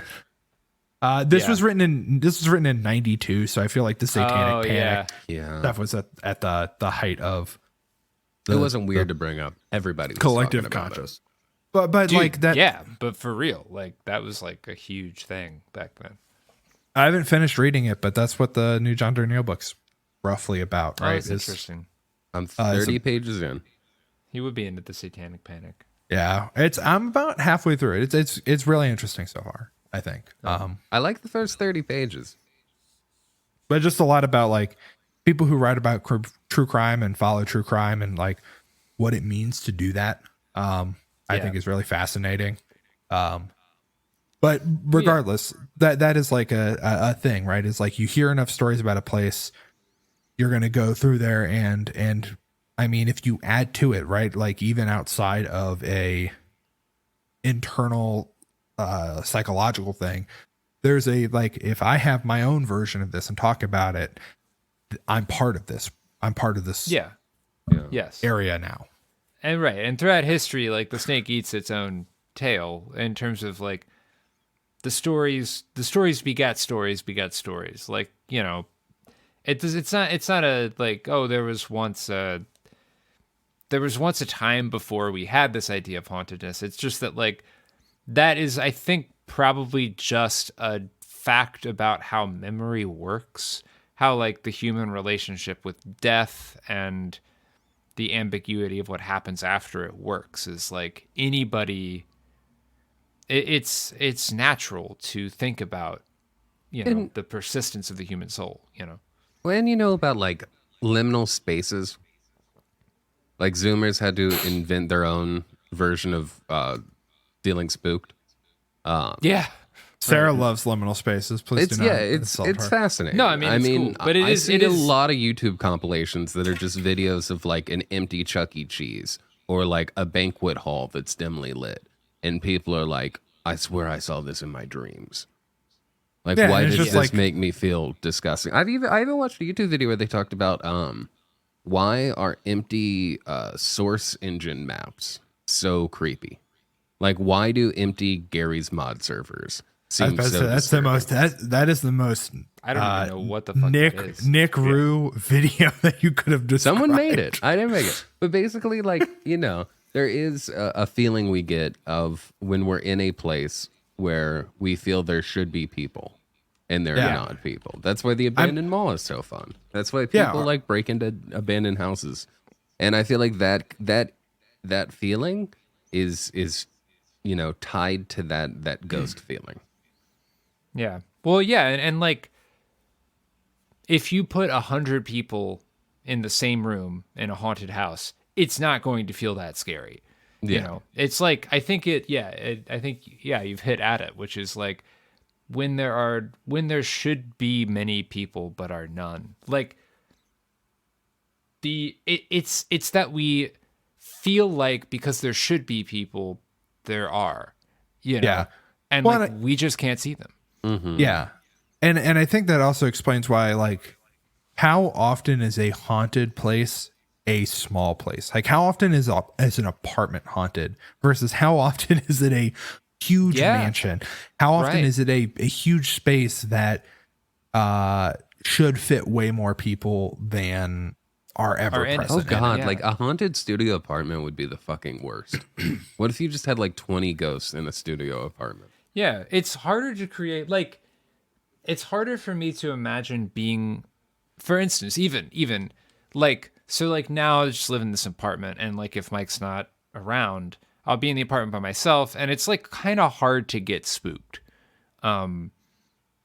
This was written in 92, so I feel like the satanic panic Yeah. stuff was at the height of It wasn't weird to bring up. Everybody was collective talking about conscious. But Dude, like that, yeah, but for real, like that was like a huge thing back then. I haven't finished reading it, but that's what the new John Darnielle book's roughly about, Oh, right? that's interesting. I'm 30 pages in. He would be into the satanic panic. Yeah, I'm about halfway through it. It's really interesting so far, I think. I like the first 30 pages. But just a lot about like people who write about true crime and follow true crime and like what it means to do that. I think is really fascinating. But regardless, that is like a thing, right? It's like you hear enough stories about a place, you're going to go through there and I mean, if you add to it, right? Like even outside of a internal psychological thing, there's a, like, if I have my own version of this and talk about it, I'm part of this. I'm part of this Yes. area now. And right. And throughout history, like the snake eats its own tail in terms of like the stories begat stories. Like, you know, it's not a like, oh, there was once a time before we had this idea of hauntedness. It's just that like that is, I think, probably just a fact about how memory works, how like the human relationship with death and the ambiguity of what happens after it works is like anybody. It's natural to think about, you know, the persistence of the human soul, you know. When you know about like liminal spaces, like Zoomers had to invent their own version of feeling spooked. Yeah. Sarah loves liminal spaces. Please do not insult her. It's fascinating. No, I mean, cool, but I see a lot of YouTube compilations that are just videos of like an empty Chuck E. Cheese or like a banquet hall that's dimly lit, and people are like, "I swear I saw this in my dreams." Like, why does this like make me feel disgusting? I even watched a YouTube video where they talked about why are empty source engine maps so creepy? Like, why do empty Gary's Mod servers seem so that's the most that is the most I don't even know what the fuck that is. Nick Rue video that you could have described. Someone made it. I didn't make it. But basically, like, you know, there is a feeling we get of when we're in a place where we feel there should be people and there are not people. That's why the abandoned mall is so fun. That's why people like break into abandoned houses. And I feel like that feeling is you know, tied to that ghost feeling. Yeah. Well, yeah, and like if you put 100 people in the same room in a haunted house, it's not going to feel that scary. Yeah. You know, it's like I think you've hit at it, which is like when there should be many people but are none. Like it's that we feel like because there should be people, there are, you know. Yeah. And well, like we just can't see them. Mm-hmm. Yeah. And I think that also explains why, like, how often is a haunted place a small place? Like, how often is an apartment haunted versus how often is it a huge mansion? How often is it a huge space that should fit way more people than are ever present? Oh God, like a haunted studio apartment would be the fucking worst. What if you just had like 20 ghosts in a studio apartment? Yeah, it's harder to create, like, it's harder for me to imagine being, for instance, even like, so like now I just live in this apartment and like if Mike's not around, I'll be in the apartment by myself and it's like kind of hard to get spooked. Right,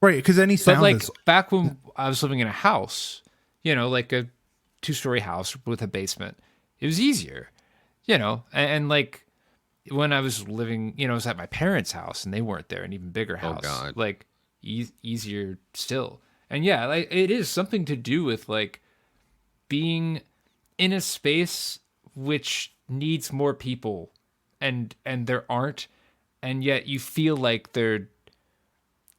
because any sound but like back when I was living in a house, you know, like a 2-story house with a basement, it was easier, you know, and like when I was living, you know, I was at my parents' house and they weren't there, an even bigger house. Oh God. Like easier still. And yeah, like it is something to do with like being in a space which needs more people and there aren't, and yet you feel like there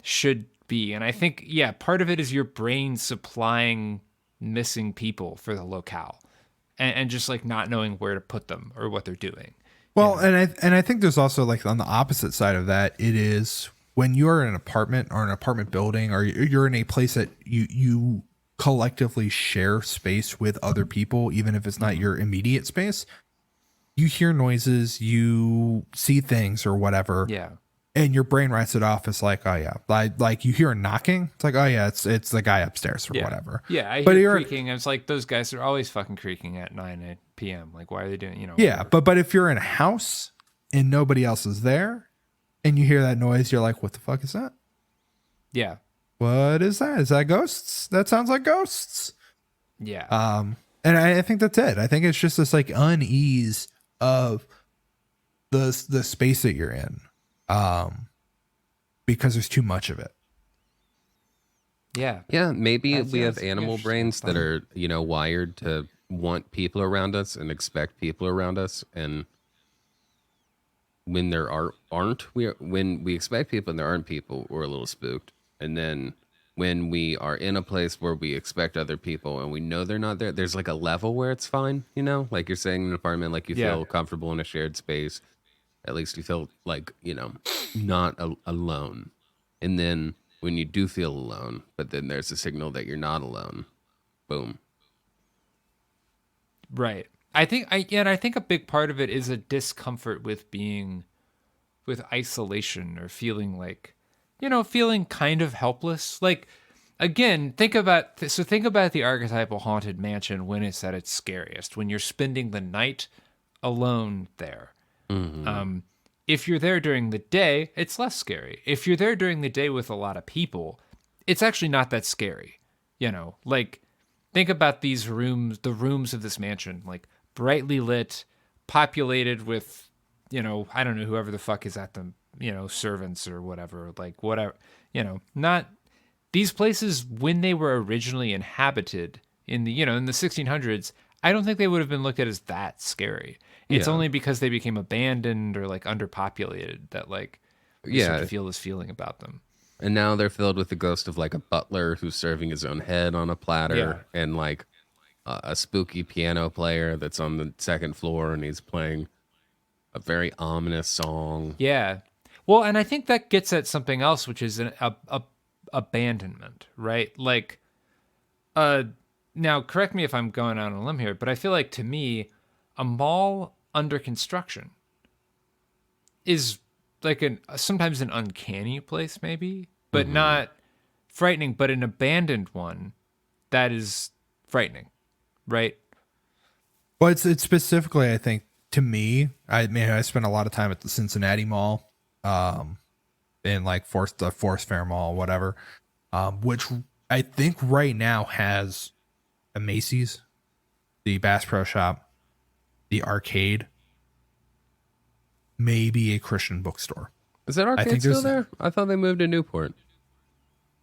should be. And I think, yeah, part of it is your brain supplying missing people for the locale and just like not knowing where to put them or what they're doing. Well, and I think there's also like on the opposite side of that, it is when you're in an apartment or an apartment building or you're in a place that you collectively share space with other people, even if it's not your immediate space, you hear noises, you see things or whatever. Yeah. And your brain writes it off as like, oh yeah, like you hear a knocking. It's like, oh yeah, it's the guy upstairs or whatever. Yeah, I hear creaking. It's like those guys are always fucking creaking at 9 p.m. Like, why are they doing? You know. Yeah, but if you're in a house, and nobody else is there, and you hear that noise, you're like, what the fuck is that? Yeah. What is that? Is that ghosts? That sounds like ghosts. Yeah. And I think that's it. I think it's just this like unease of the space that you're in, because there's too much of it. Yeah. Yeah, maybe That's- we yeah, have that's animal interesting. brains that are, wired to want people around us and expect people around us, and when there when we expect people and there aren't people, we're a little spooked. And then when we are in a place where we expect other people and we know they're not there, there's like a level where it's fine, like you're saying in an apartment, like you Yeah. feel comfortable in a shared space. At least you feel like, not alone. And then when you do feel alone, but then there's a signal that you're not alone, boom. Right. I think a big part of it is a discomfort with isolation, or feeling like, feeling kind of helpless. Like, again, think about the archetypal haunted mansion when it's at its scariest, when you're spending the night alone there. Mm-hmm. If you're there during the day, it's less scary. If you're there during the day with a lot of people, it's actually not that scary. Like, think about these rooms, the rooms of this mansion, like brightly lit, populated with, I don't know, whoever the fuck is at them, servants or whatever, like whatever, not these places when they were originally inhabited in the, in the 1600s. I don't think they would have been looked at as that scary. It's Yeah. only because they became abandoned or like underpopulated that like you start Yeah. to feel this feeling about them. And now they're filled with the ghost of like a butler who's serving his own head on a platter, Yeah. and like a spooky piano player that's on the second floor and he's playing a very ominous song. Yeah. Well, and I think that gets at something else, which is a abandonment, right? Like, now correct me if I'm going out on a limb here, but I feel like to me, a mall under construction is like sometimes an uncanny place, maybe, but not frightening, but an abandoned one that is frightening, right? Well, it's specifically, I think, to me, I spent a lot of time at the Cincinnati Mall, in like the Forest Fair Mall, whatever, which I think right now has a Macy's, the Bass Pro Shop, the arcade, maybe a Christian bookstore. Is that arcade think still there's- there? I thought they moved to Newport.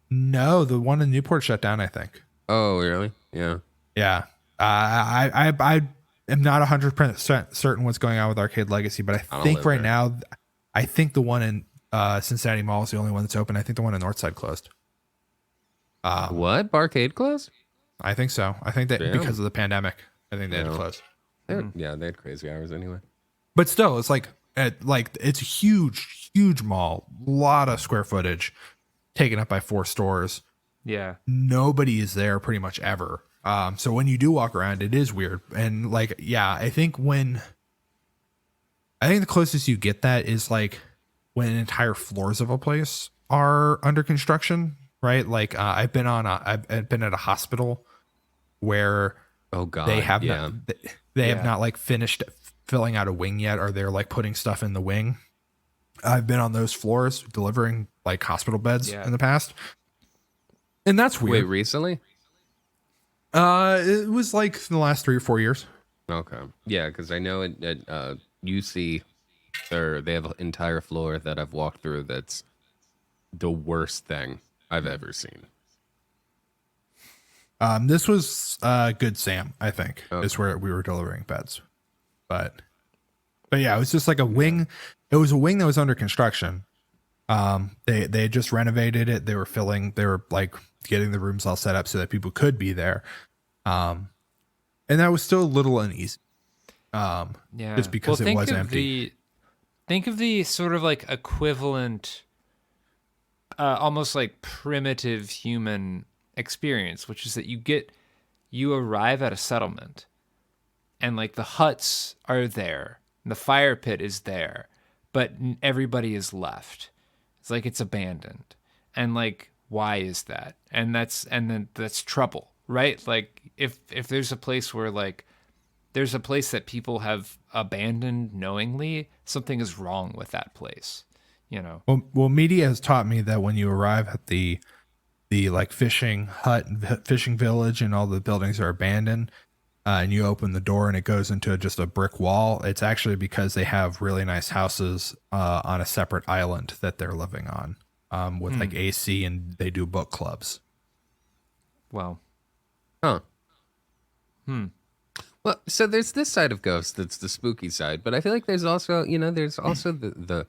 No, the one in Newport shut down, I think. Oh, really? Yeah. Yeah. I am not 100% certain what's going on with Arcade Legacy, but I don't think live right there. now, I think the one in Cincinnati Mall is the only one that's open. I think the one in Northside closed. What? Barcade closed? I think so. I think that Damn. because of the pandemic, I think they had to Yeah. close. Yeah, they had crazy hours anyway. But still, it's like it's a huge mall, a lot of square footage, taken up by 4 stores. Yeah. Nobody is there pretty much ever. So when you do walk around, it is weird. And like, yeah, I think the closest you get that is like when entire floors of a place are under construction, right? Like I've been at a hospital where Oh God. they have yeah. not they Yeah. have not like finished filling out a wing yet, or they're like putting stuff in the wing. I've been on those floors delivering like hospital beds Yeah. in the past. And that's Wait, weird. recently? It was like in the last 3 or 4 years. Okay. Yeah, because I know at UC, they have an entire floor that I've walked through that's the worst thing I've ever seen. This was Good Sam, I think, Okay. is where we were delivering beds. But yeah, it was just like a wing. It was a wing that was under construction. They had just renovated it. They were like getting the rooms all set up so that people could be there. And that was still a little uneasy. Yeah. Just because it was empty. Think of the sort of like equivalent, almost like primitive human experience, which is that you arrive at a settlement and like the huts are there, and the fire pit is there, but everybody is left. It's like it's abandoned. And like, why is that? And then that's trouble, right? Like if there's a place where like there's a place that people have abandoned knowingly, something is wrong with that place, you know? Well, media has taught me that when you arrive at the like fishing hut, fishing village, and all the buildings are abandoned, and you open the door and it goes into just a brick wall, it's actually because they have really nice houses on a separate island that they're living on, with like AC, and they do book clubs. Well, Huh. Well, so there's this side of ghosts that's the spooky side, but I feel like there's also, there's also the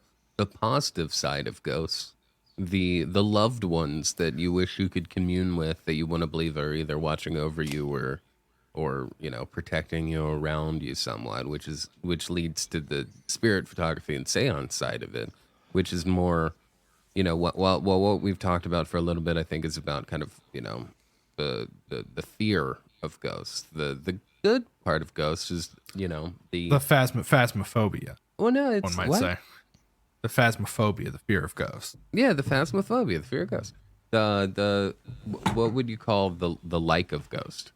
positive side of ghosts. The loved ones that you wish you could commune with, that you want to believe are either watching over you or protecting you, around you somewhat, which leads to the spirit photography and seance side of it, which is more, what we've talked about for a little bit, I think, is about kind of, the fear of ghosts. The good part of ghosts is, the phasmophobia. Well, no, it's One might what? say the phasmophobia, the fear of ghosts. Yeah, the phasmophobia, the fear of ghosts. What would you call the like of ghost?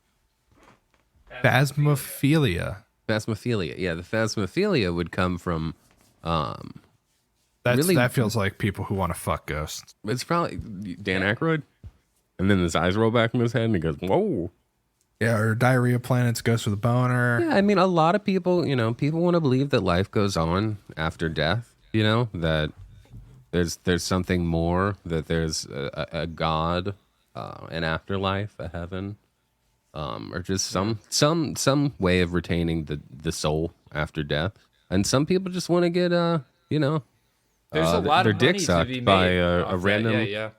Phasmophilia. Phasmophilia. Yeah, the phasmophilia would come from That feels like people who want to fuck ghosts. it's probably Dan Aykroyd. And then his eyes roll back in his head and he goes, whoa. Yeah, or Diarrhea Planets, Ghost with a Boner. Yeah, I mean, a lot of people, people want to believe that life goes on after death, that there's something more, that there's a God, an afterlife, a heaven, or just some way of retaining the soul after death. And some people just want to get, there's a lot their of dick money to sucked be by made a off that. random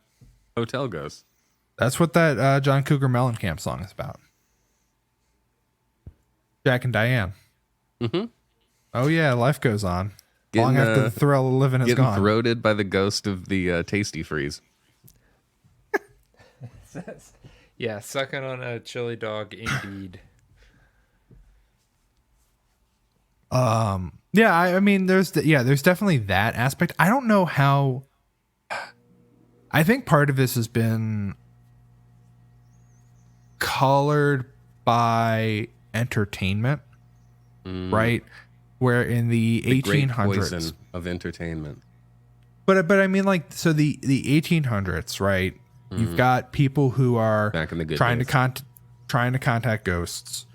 hotel ghost. That's what that John Cougar Mellencamp song is about. Jack and Diane. Mm-hmm. Oh yeah, life goes on. Getting, Long after the thrill of living is Getting gone. throated by the ghost of the Tasty Freeze. Yeah, sucking on a chili dog, indeed. Yeah, I mean, there's definitely that aspect. I don't know how. I think part of this has been colored by entertainment, right? Where in the Great 1800s, poison of entertainment. but I mean, like, so the 1800s, right? You've got people who are Back in the good trying days. to contact ghosts.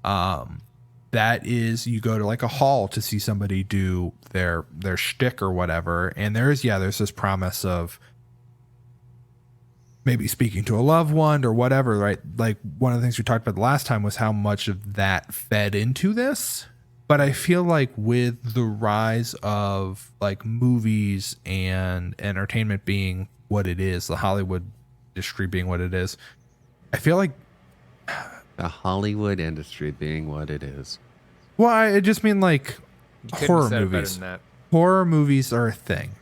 That is, you go to like a hall to see somebody do their shtick or whatever, and there's this promise of maybe speaking to a loved one or whatever, right? Like, one of the things we talked about the last time was how much of that fed into this. But I feel like with the rise of like movies and entertainment being what it is, the Hollywood industry being what it is, I feel like, The Hollywood industry being what it is. well, I just mean like You couldn't horror have said it better movies. than that. Horror movies are a thing.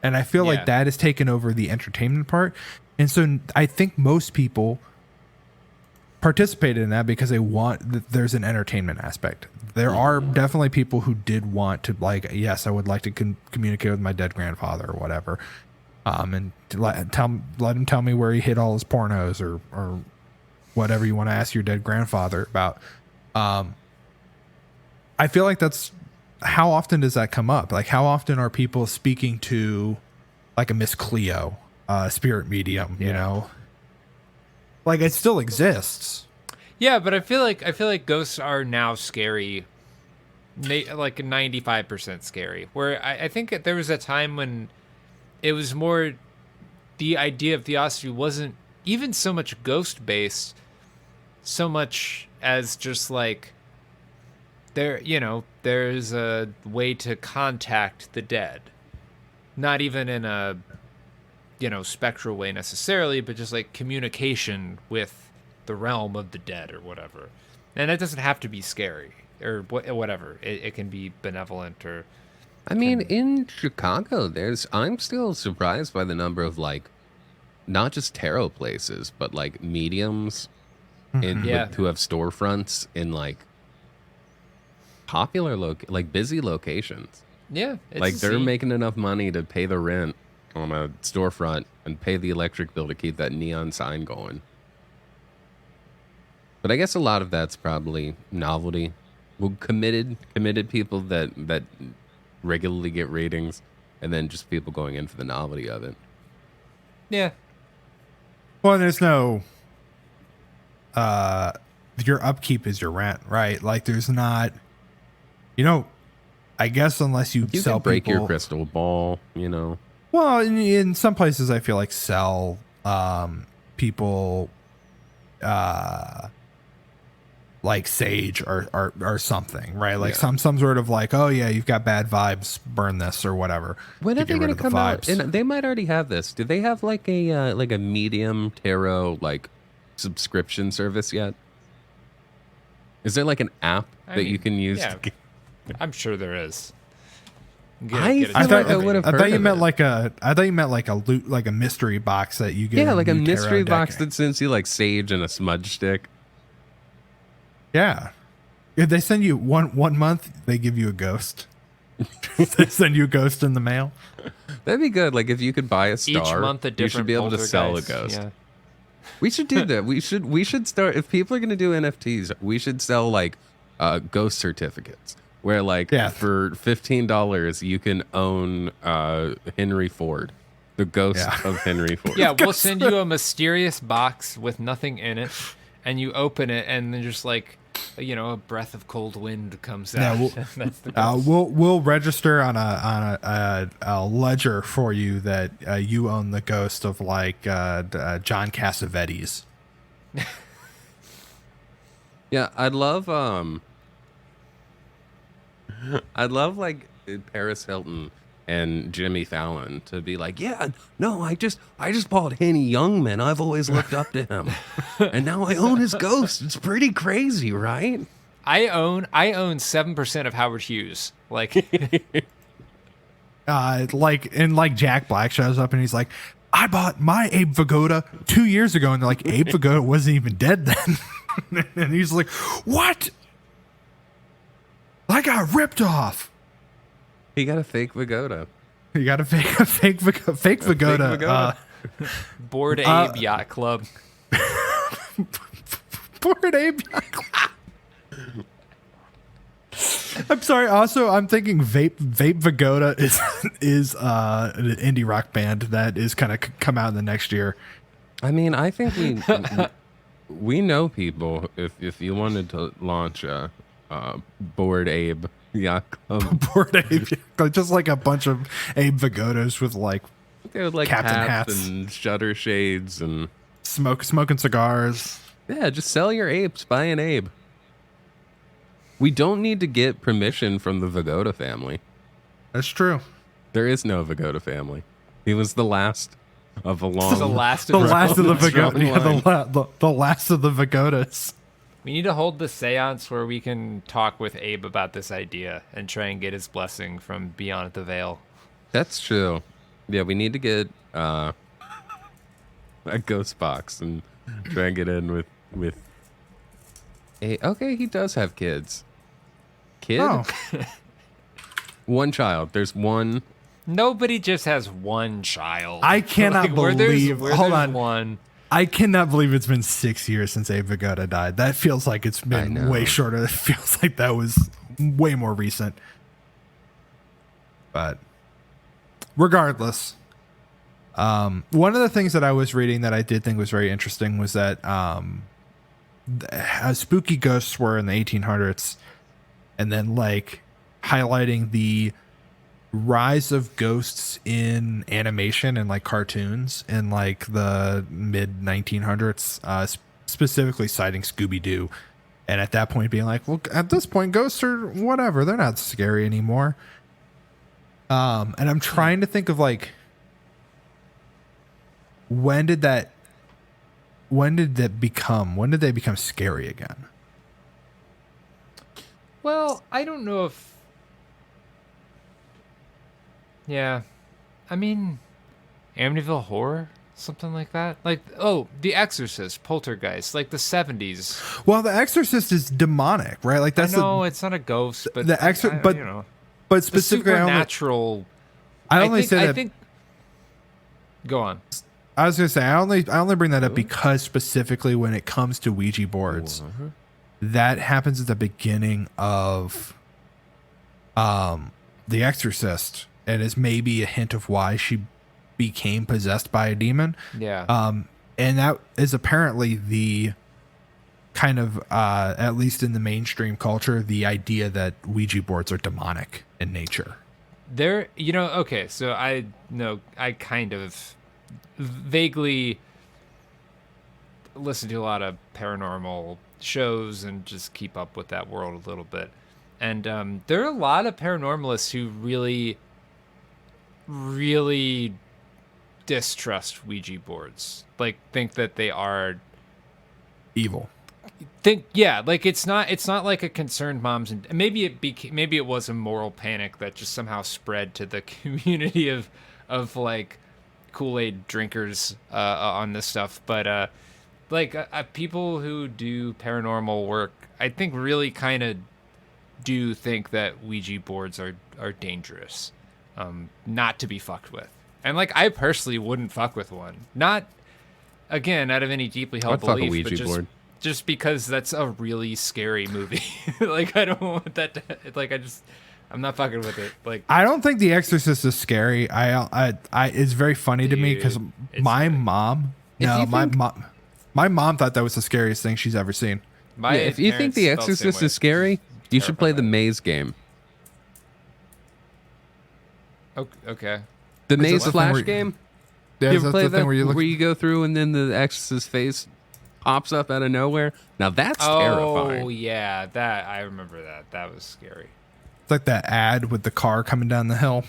And I feel Yeah. like that has taken over the entertainment part. And so I think most people participated in that because they want, there's an entertainment aspect. There are definitely people who did want to, like, yes, I would like to communicate with my dead grandfather or whatever. And to let him tell me where he hid all his pornos or whatever you want to ask your dead grandfather about. I feel like that's, how often does that come up? Like, how often are people speaking to like a Miss Cleo, spirit medium, you know? Like, it still exists. Yeah, but I feel like ghosts are now scary, like 95% scary. Where I think there was a time when it was more, the idea of theosophy wasn't even so much ghost based, so much as just like there's a way to contact the dead, not even in a spectral way necessarily, but just like communication with the realm of the dead or whatever. And that doesn't have to be scary or whatever. It can be benevolent or. I mean, in Chicago, I'm still surprised by the number of, like, not just tarot places, but like mediums who have storefronts in like popular busy locations. Yeah, it's Like, a they're scene. making enough money to pay the rent on a storefront and pay the electric bill to keep that neon sign going. But I guess a lot of that's probably novelty. Well, committed people that regularly get ratings, and then just people going in for the novelty of it. Yeah. Well, there's no your upkeep is your rent, right? Like there's not, I guess unless you You sell can break people, your crystal ball, you know. Well, in some places I feel like sell people like sage or something, right? Like some sort of like, oh yeah, you've got bad vibes, burn this or whatever. When are they going to come out? And they might already have this. Do they have like a medium tarot like subscription service yet? Is there like an app that you can use? Yeah, I'm sure there is. I thought you meant like a loot, like a mystery box that you get. Yeah, like a mystery box that sends you like sage and a smudge stick. Yeah. If they send you one month, they give you a ghost. They send you a ghost in the mail. That'd be good. Like if you could buy a star, each month a different you should be able to sell a ghost. Yeah. We should do that. We should start. If people are going to do NFTs, we should sell like ghost certificates where like for $15 you can own Henry Ford, the ghost of Henry Ford. Yeah, we'll send you a mysterious box with nothing in it, and you open it, and then just like a breath of cold wind comes out. Yeah, that's the ghost. We'll register on a ledger for you that you own the ghost of like John Cassavetes. Yeah, I'd love like Paris Hilton and Jimmy Fallon to be like, yeah, no, I just bought Henny Youngman. I've always looked up to him, and now I own his ghost. It's pretty crazy, right? I own 7% of Howard Hughes. Like, like Jack Black shows up and he's like, I bought my Abe Vigoda 2 years ago, and they're like, Abe Vigoda wasn't even dead then, and he's like, what? I got ripped off. He got a fake Vigoda. You got a fake Vigoda. Bored Abe Yacht Club. Bored Abe Yacht Club. I'm sorry. Also, I'm thinking Vape Vigoda is an indie rock band that is kind of come out in the next year. I mean, I think we know people. If you wanted to launch a Bored Abe Yacht Club, Bored Abe, just like a bunch of Abe Vigodas with like captain hats and shutter shades and smoking cigars. Yeah, just sell your apes. Buy an Abe. We don't need to get permission from the Vigoda family. That's true. There is no Vigoda family. He was the last of a long. The last of the Vigoda. Yeah, the last of the Vigodas. We need to hold the seance where we can talk with Abe about this idea and try and get his blessing from beyond the veil. That's true. Yeah, we need to get a ghost box and try and get in with. Okay, he does have kids. Kid? Oh. One child. There's one. Nobody just has one child. I cannot believe. Hold on. One. I cannot believe it's been 6 years since Abe Vigoda died. That feels like it's been way shorter. It feels like that was way more recent. But regardless, one of the things that I was reading that I did think was very interesting was that how spooky ghosts were in the 1800s, and then like highlighting the rise of ghosts in animation and like cartoons in like the mid 1900s, specifically citing Scooby-Doo, and at that point being like, well, at this point ghosts are whatever, they're not scary anymore. And I'm trying to think of like, when did they become scary again? Well, I don't know if. Yeah, I mean, Amityville Horror, something like that. Like, The Exorcist, Poltergeist, like the 70s. Well, The Exorcist is demonic, right? Like that's it's not a ghost, but but specifically, supernatural. I think. Go on. I was gonna say I only bring that up because specifically when it comes to Ouija boards, that happens at the beginning of The Exorcist, and is maybe a hint of why she became possessed by a demon. Yeah. And that is apparently the kind of, at least in the mainstream culture, the idea that Ouija boards are demonic in nature. Okay, so I kind of vaguely listen to a lot of paranormal shows and just keep up with that world a little bit. And there are a lot of paranormalists who really, really distrust Ouija boards. Like, think that they are Evil. Like it's not like a concerned moms, and maybe it was a moral panic that just somehow spread to the community of like Kool-Aid drinkers on this stuff. But people who do paranormal work, I think, really kind of do think that Ouija boards are dangerous, not to be fucked with. And like, I personally wouldn't fuck with one, not again out of any deeply held I'd fuck a belief, Ouija but board. just because that's a really scary movie. Like, I don't want that to, like, I'm not fucking with it. Like, I don't think The Exorcist is scary. It's very funny to me because my mom thought that was the scariest thing she's ever seen. If you think The Exorcist is scary, you should play the maze game. Okay. The maze the flash thing game? Yeah, You is ever that play the that thing where you go through and then the Exorcist's face pops up out of nowhere? Now that's terrifying. Oh yeah, that I remember that. That was scary. It's like that ad with the car coming down the hill.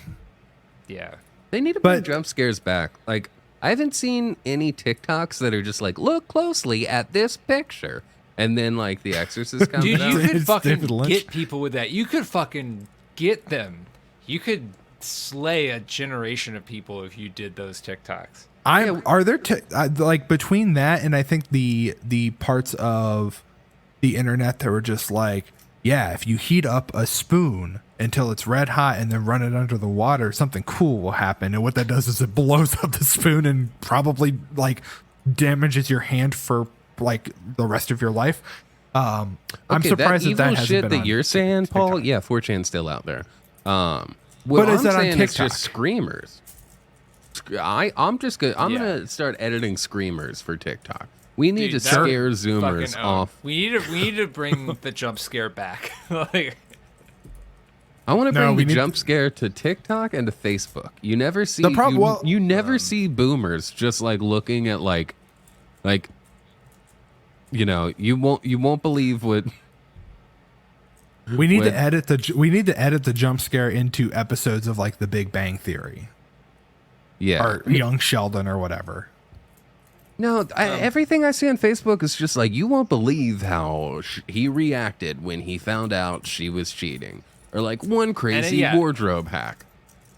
Yeah. They need to bring jump scares back. Like, I haven't seen any TikToks that are just like, look closely at this picture. And then, like, The Exorcist comes Dude, out. you could It's fucking David Lynch. get people with that. You could fucking get them. You could slay a generation of people if you did those TikToks. Are there like between that and I think the parts of the internet that were just like, yeah, if you heat up a spoon until it's red hot and then run it under the water, something cool will happen. And what that does is it blows up the spoon and probably like damages your hand for like the rest of your life. I'm surprised that evil hasn't shit been that on you're saying, Paul. TikTok. Yeah, 4chan's still out there. What But I'm is that on saying is TikTok? just screamers. I'm just good. I'm gonna start editing screamers for TikTok. We need Dude, to that scare Zoomers fucking off. We need to bring the jump scare back. Like, I want to No, bring we the need jump scare to TikTok and to Facebook. You never see you never see boomers just like looking at like you know, you won't believe what We need to edit the jump scare into episodes of like The Big Bang Theory or Young Sheldon or whatever. No, everything I see on Facebook is just like, you won't believe how he reacted when he found out she was cheating, or like one crazy wardrobe hack.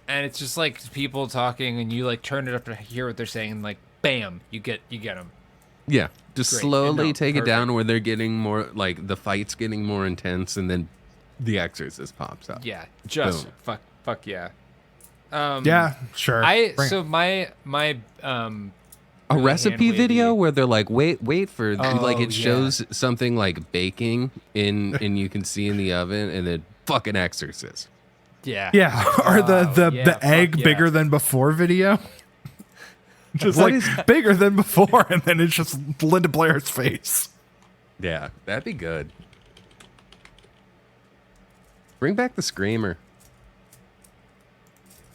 And it's just like people talking, and you like turn it up to hear what they're saying, and like, bam, you get them. Yeah, just Great. slowly take it down perfect. where they're getting more, like the fight's getting more intense, and then The Exorcist pops up. Yeah, just Boom. fuck yeah. Yeah, sure. A really recipe hand-wavy- video where they're like, wait for like Oh, it shows something like baking and you can see in the oven, and then fucking Exorcist. Yeah. Yeah, or the egg fuck bigger yeah. than before video. Just What like is- bigger than before, and then it's just Linda Blair's face. Yeah, that'd be good. Bring back the screamer.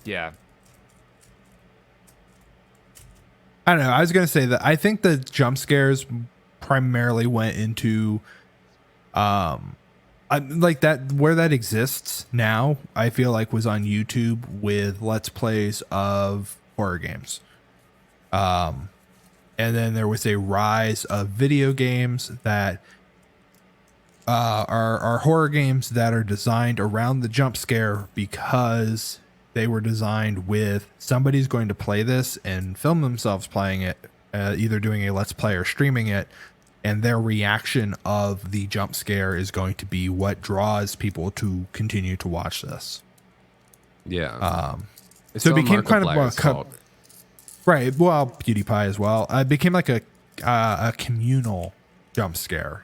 Yeah. I don't know. I was gonna say that I think the jump scares primarily went into, like that where that exists now. I feel like was on YouTube with Let's Plays of horror games. And then there was a rise of video games that are horror games that are designed around the jump scare because they were designed with somebody's going to play this and film themselves playing it, either doing a let's play or streaming it, and their reaction of the jump scare is going to be what draws people to continue to watch this. Yeah. So it became kind of Markiplier's fault. right. Well, PewDiePie as well. It became like a communal jump scare.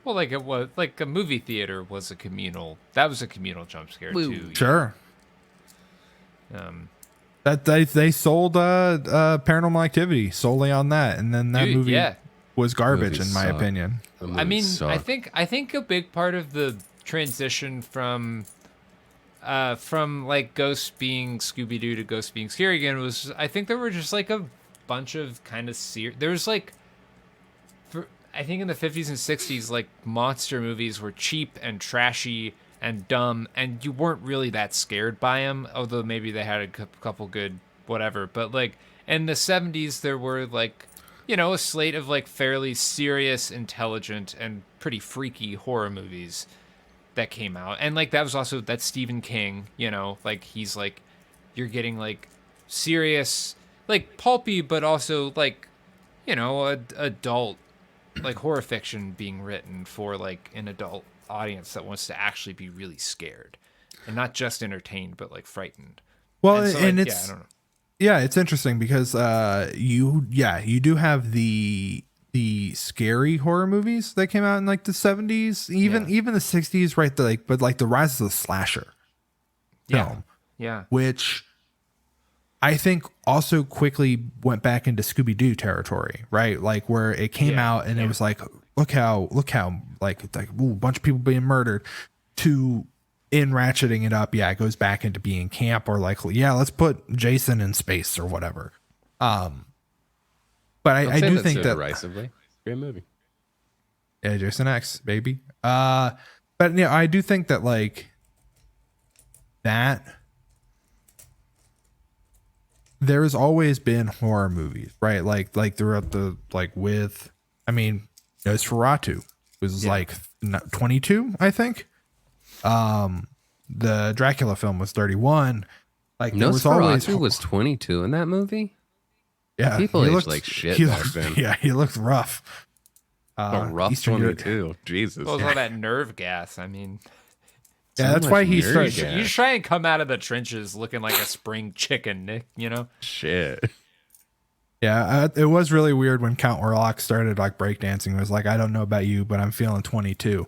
Well, like it was like a movie theater was a communal. That was a communal jump scare Woo. too. Sure. Um, That they sold Paranormal Activity solely on that, and then that Dude, movie yeah. was garbage Movie in my sucked. opinion. The I movie mean, sucked. I think a big part of the transition from like Ghosts being Scooby Doo to Ghosts being scary again was I think there were just like a bunch of kind of there was like I think in the 50s and 60s like monster movies were cheap and trashy and dumb and you weren't really that scared by them, although maybe they had a couple good whatever, but like in the 70s there were like, you know, a slate of like fairly serious, intelligent and pretty freaky horror movies that came out. And like that was also that's Stephen King, you know, like he's like you're getting like serious, like pulpy, but also like, you know, adult like horror fiction being written for like an adult audience that wants to actually be really scared and not just entertained but like frightened. Well, and, so, and like, it's I don't know. yeah, it's interesting because you do have the scary horror movies that came out in like the 70s, even the 60s, right? But like the rise of the slasher film, Yeah. which I think also quickly went back into Scooby-Doo territory, right? Like where it came out and it was like, look how like ooh, a bunch of people being murdered, to in ratcheting it up. Yeah, it goes back into being camp or like, yeah, let's put Jason in space or whatever. But I do think that derisively. Great movie. yeah, Jason X, baby. But yeah, I do think that like that there's always been horror movies, right? Like throughout the like with, I mean, Nosferatu was like 22, I think. The Dracula film was 31. Like there was always Nosferatu was 22 in that movie. yeah, People he aged looked like shit he back looked- then. Yeah, he looked rough. A rough Eastern Europe- 22. Jesus. What was all that nerve gas? I mean, Yeah, So that's much why he nerdy started. gas. you just try and come out of the trenches looking like a spring chicken, Nick, you know? Shit. Yeah, it was really weird when Count Orlok started like breakdancing. It was like, I don't know about you, but I'm feeling 22.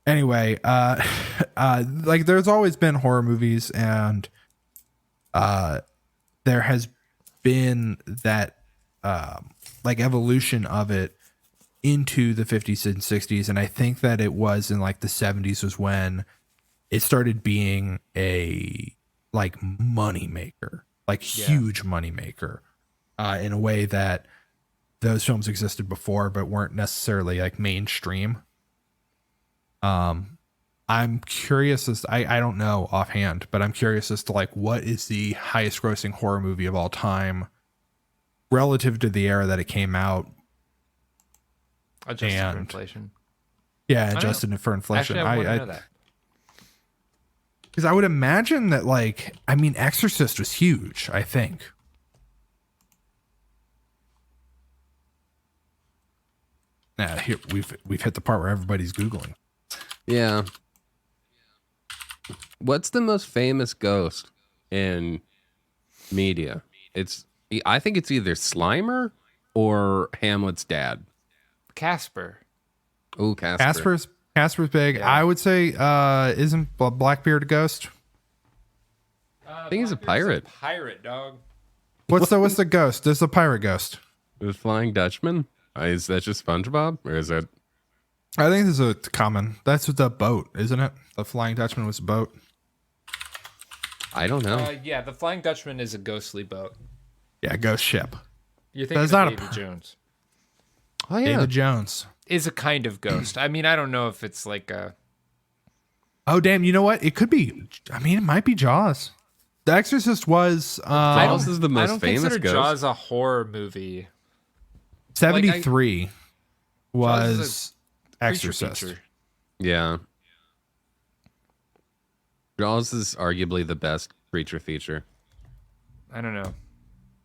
Anyway, like there's always been horror movies, and there has been that like evolution of it into the 50s and 60s, and I think that it was in like the 70s was when it started being a like money maker, like huge money maker, in a way that those films existed before but weren't necessarily like mainstream. I'm curious as I don't know offhand, but I'm curious as to like what is the highest grossing horror movie of all time relative to the era that it came out. Adjusted for And- inflation. Yeah, don't adjusted for inflation. Actually, I wouldn't know that. Because I would imagine that, like, I mean, Exorcist was huge, I think. Here we've hit the part where everybody's Googling. Yeah. What's the most famous ghost in media? I think it's either Slimer or Hamlet's dad. Casper. Oh, Casper. Casper's big. Yeah. I would say isn't Blackbeard a ghost? I think he's a pirate. Pirate, dog. What's the ghost? There's the pirate ghost. The Flying Dutchman? Is that just SpongeBob? Or is that... I think this is a common. That's the boat, isn't it? The Flying Dutchman was a boat. I don't know. Yeah, the Flying Dutchman is a ghostly boat. Yeah, ghost ship. You're thinking That's of not a Davy Jones. Oh, yeah. David Jones. Is a kind of ghost. I mean, I don't know if it's like a... Oh, damn. You know what? It could be. I mean, it might be Jaws. The Exorcist was Jaws is the I most don't famous consider ghost. Jaws a horror movie. 73 Jaws is was Creature Exorcist. feature. Yeah. Jaws is arguably the best creature feature. I don't know.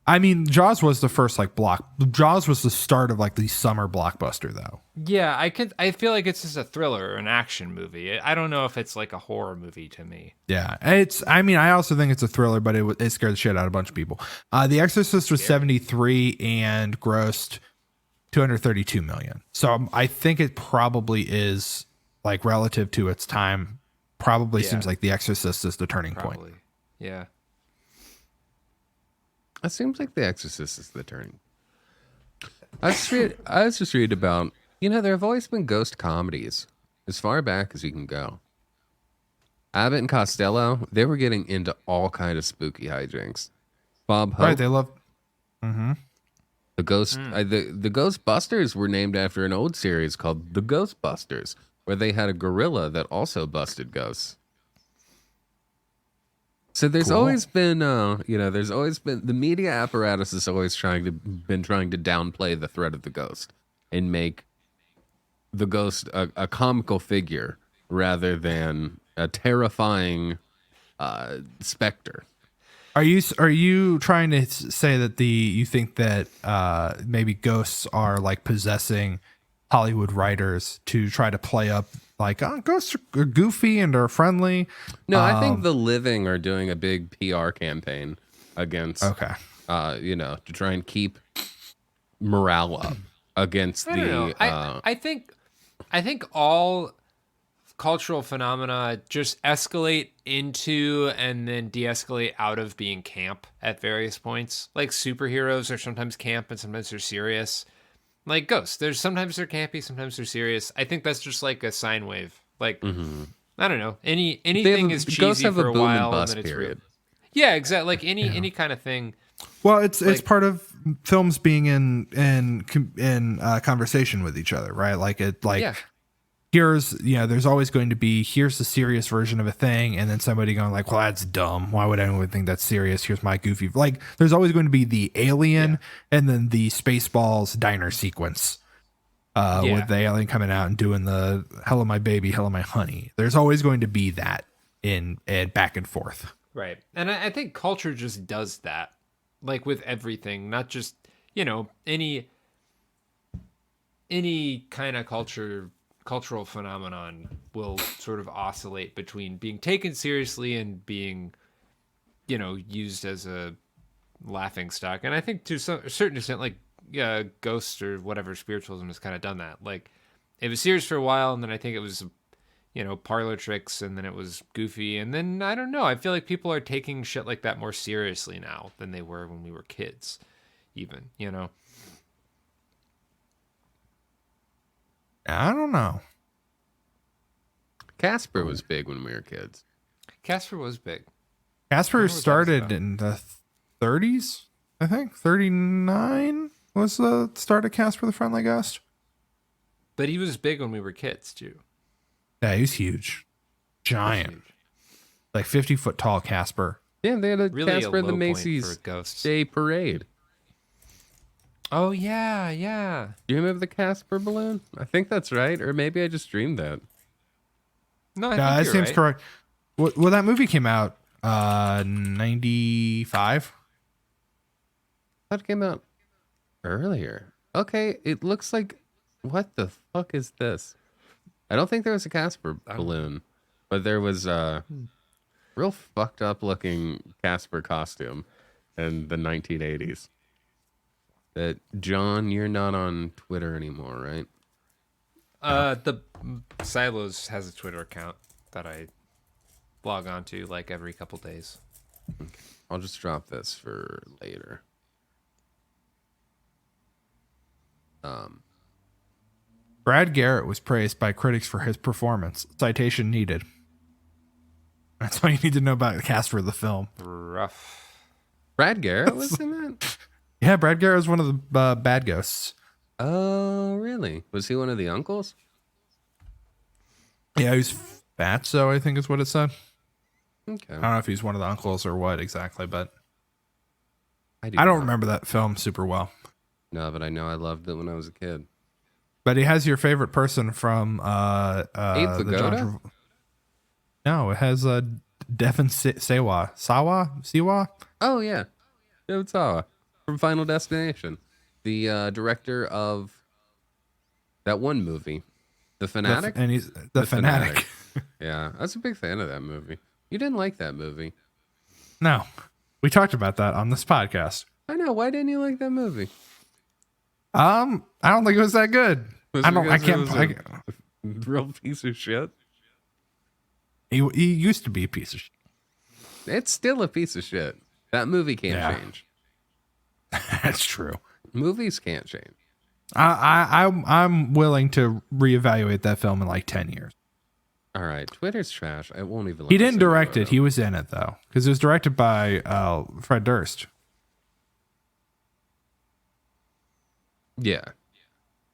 I mean, Jaws was the first like Jaws was the start of like the summer blockbuster, though. Yeah, I feel like it's just a thriller or an action movie. I don't know if it's like a horror movie to me. Yeah, I mean, I also think it's a thriller, but it scared the shit out of a bunch of people. The Exorcist was 73 and grossed 232 million. So I think it probably is, like, relative to its time, probably Yeah. seems like The Exorcist is the turning point. Probably. Yeah. It seems like The Exorcist is the turning. I was just reading about, there have always been ghost comedies as far back as you can go. Abbott and Costello, they were getting into all kind of spooky hijinks. Bob Hope, Right, they love. the ghost, the Ghostbusters were named after an old series called The Ghostbusters, where they had a gorilla that also busted ghosts. So there's Cool. always been, there's always been, the media apparatus is always been trying to downplay the threat of the ghost and make the ghost a comical figure rather than a terrifying specter. Are you trying to say that you think that maybe ghosts are like possessing Hollywood writers to try to play up, like, ghosts are goofy and are friendly? No, I think the living are doing a big PR campaign against, Okay. to try and keep morale up against I don't know. I think all cultural phenomena just escalate into and then de-escalate out of being camp at various points. Like superheroes are sometimes camp and sometimes they're serious. Like ghosts, sometimes they're campy, sometimes they're serious. I think that's just like a sine wave. Like I don't know, anything is cheesy for a while and then it's real. Yeah, exactly. Like any kind of thing. Well, it's part of films being in conversation with each other, right? Here's, there's always going to be, here's the serious version of a thing, and then somebody going like, well, that's dumb. Why would anyone think that's serious? Here's my goofy. Like, there's always going to be the alien and then the Spaceballs diner sequence with the alien coming out and doing the hello my baby, hello my honey. There's always going to be that in back and forth. Right. And I think culture just does that, like with everything, not just, any kind of cultural phenomenon will sort of oscillate between being taken seriously and being, used as a laughing stock. And I think to a certain extent, like ghosts or whatever, spiritualism has kind of done that. Like it was serious for a while, and then I think it was, parlor tricks, and then it was goofy, and then I don't know. I feel like people are taking shit like that more seriously now than they were when we were kids, even. I don't know. Casper was big when we were kids. Casper was big. Casper started in the 30s, I think. 39 was the start of Casper the Friendly Ghost. But he was big when we were kids, too. Yeah, he was huge. Giant. Like 50-foot tall Casper. Yeah, they had a Really Casper a at the low point for Macy's ghosts. Day Parade. Oh, yeah. Do you remember the Casper balloon? I think that's right. Or maybe I just dreamed that. No, I That think you're seems right. correct. Well, that movie came out 95. That came out earlier. Okay, it looks like... What the fuck is this? I don't think there was a Casper balloon, but there was a real fucked up looking Casper costume in the 1980s. That John, you're not on Twitter anymore, right? The Silos has a Twitter account that I log on to like every couple days. Okay. I'll just drop this for later. Brad Garrett was praised by critics for his performance. Citation needed. That's all you need to know about Casper the film. Rough. Brad Garrett was in that? Yeah, Brad Garrett was one of the bad ghosts. Oh, really? Was he one of the uncles? Yeah, he was Fatso, I think is what it said. Okay. I don't know if he's one of the uncles or what exactly, but I don't remember that film super well. No, but I know I loved it when I was a kid. But he has your favorite person from Abe the Vigoda? No, it has Devin Siwa. Oh, yeah. David Sawa from Final Destination. The director of that one movie, The Fanatic. And he's the Fanatic. Yeah, I was a big fan of that movie. You didn't like that movie. No, we talked about that on this podcast. I know. Why didn't you like that movie? I don't think it was that good. Was I it don't. I because it can't. was a real piece of shit. He used to be a piece of shit. It's still a piece of shit. That movie can't change. That's true. Movies can't change. I'm willing to reevaluate that film in like 10 years. All right, Twitter's trash. I won't even. He didn't direct it. He was in it though, because it was directed by Fred Durst. Yeah.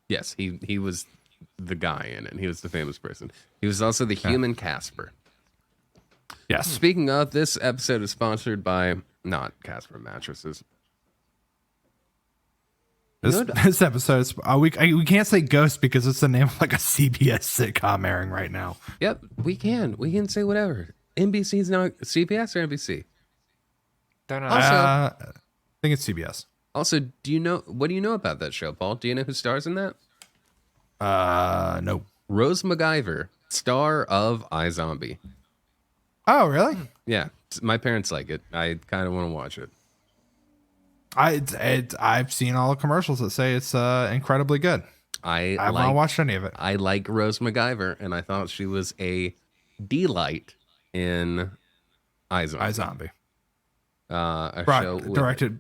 Yes, he was the guy in it. He was the famous person. He was also the human Casper. Yes. Speaking of, this episode is sponsored by not Casper mattresses. This episode is we can't say Ghost because it's the name of like a CBS sitcom airing right now. Yep, we can say whatever. NBC's not CBS or NBC. Don't know. Also, I think it's CBS. Also, what do you know about that show, Paul? Do you know who stars in that? No. Rose McIver, star of iZombie. Oh, really? Yeah, my parents like it. I kind of want to watch it. I've seen all the commercials that say it's incredibly good. I've not watched any of it. I like Rose McIver, and I thought she was a delight in iZombie. Show directed,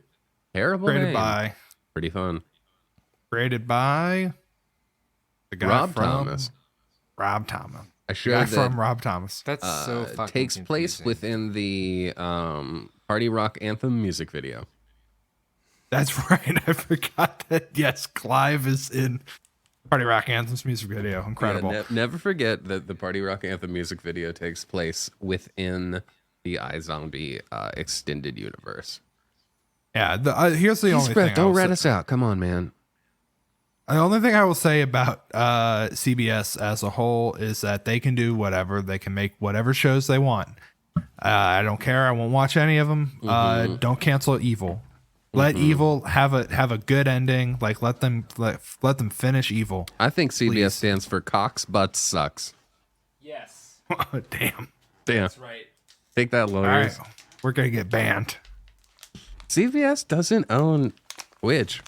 terrible created name. by, Pretty fun. created by the guy Rob from Thomas. Rob Thomas. A The show guy that from Rob Thomas. That's so fucking takes place confusing. within the Party Rock Anthem music video. That's right. I forgot that. Yes, Clive is in Party Rock Anthem's music video. Incredible. Yeah, never forget that the Party Rock Anthem music video takes place within the iZombie extended universe. Yeah. Here's the only thing. Don't rat us out. Come on, man. The only thing I will say about CBS as a whole is that they can do whatever. They can make whatever shows they want. I don't care. I won't watch any of them. Don't cancel Evil. Let Evil have a good ending. Like let them finish Evil. I think CBS Please. stands for Cox Butts Sucks. Yes, Damn. Damn. that's right. Take that, All right. lawyers. We're gonna get banned. CBS doesn't own Twitch.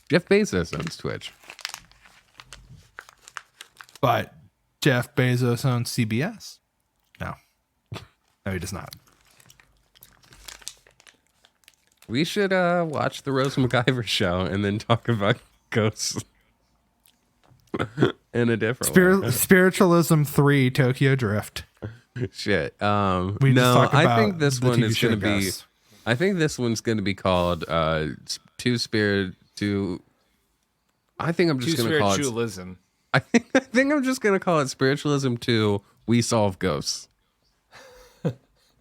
Jeff Bezos owns Twitch. But Jeff Bezos owns CBS. No, he does not. We should watch the Rose McIver show and then talk about ghosts in a different way. Spiritualism 3 Tokyo Drift. Shit. We just No, talk I about think this the one TV is show going to be. Ghosts. I think this one's going to be called Two Spirit Two. I think I'm just going to call it. Spiritualism. I think I'm just going to call it Spiritualism 2. We solve ghosts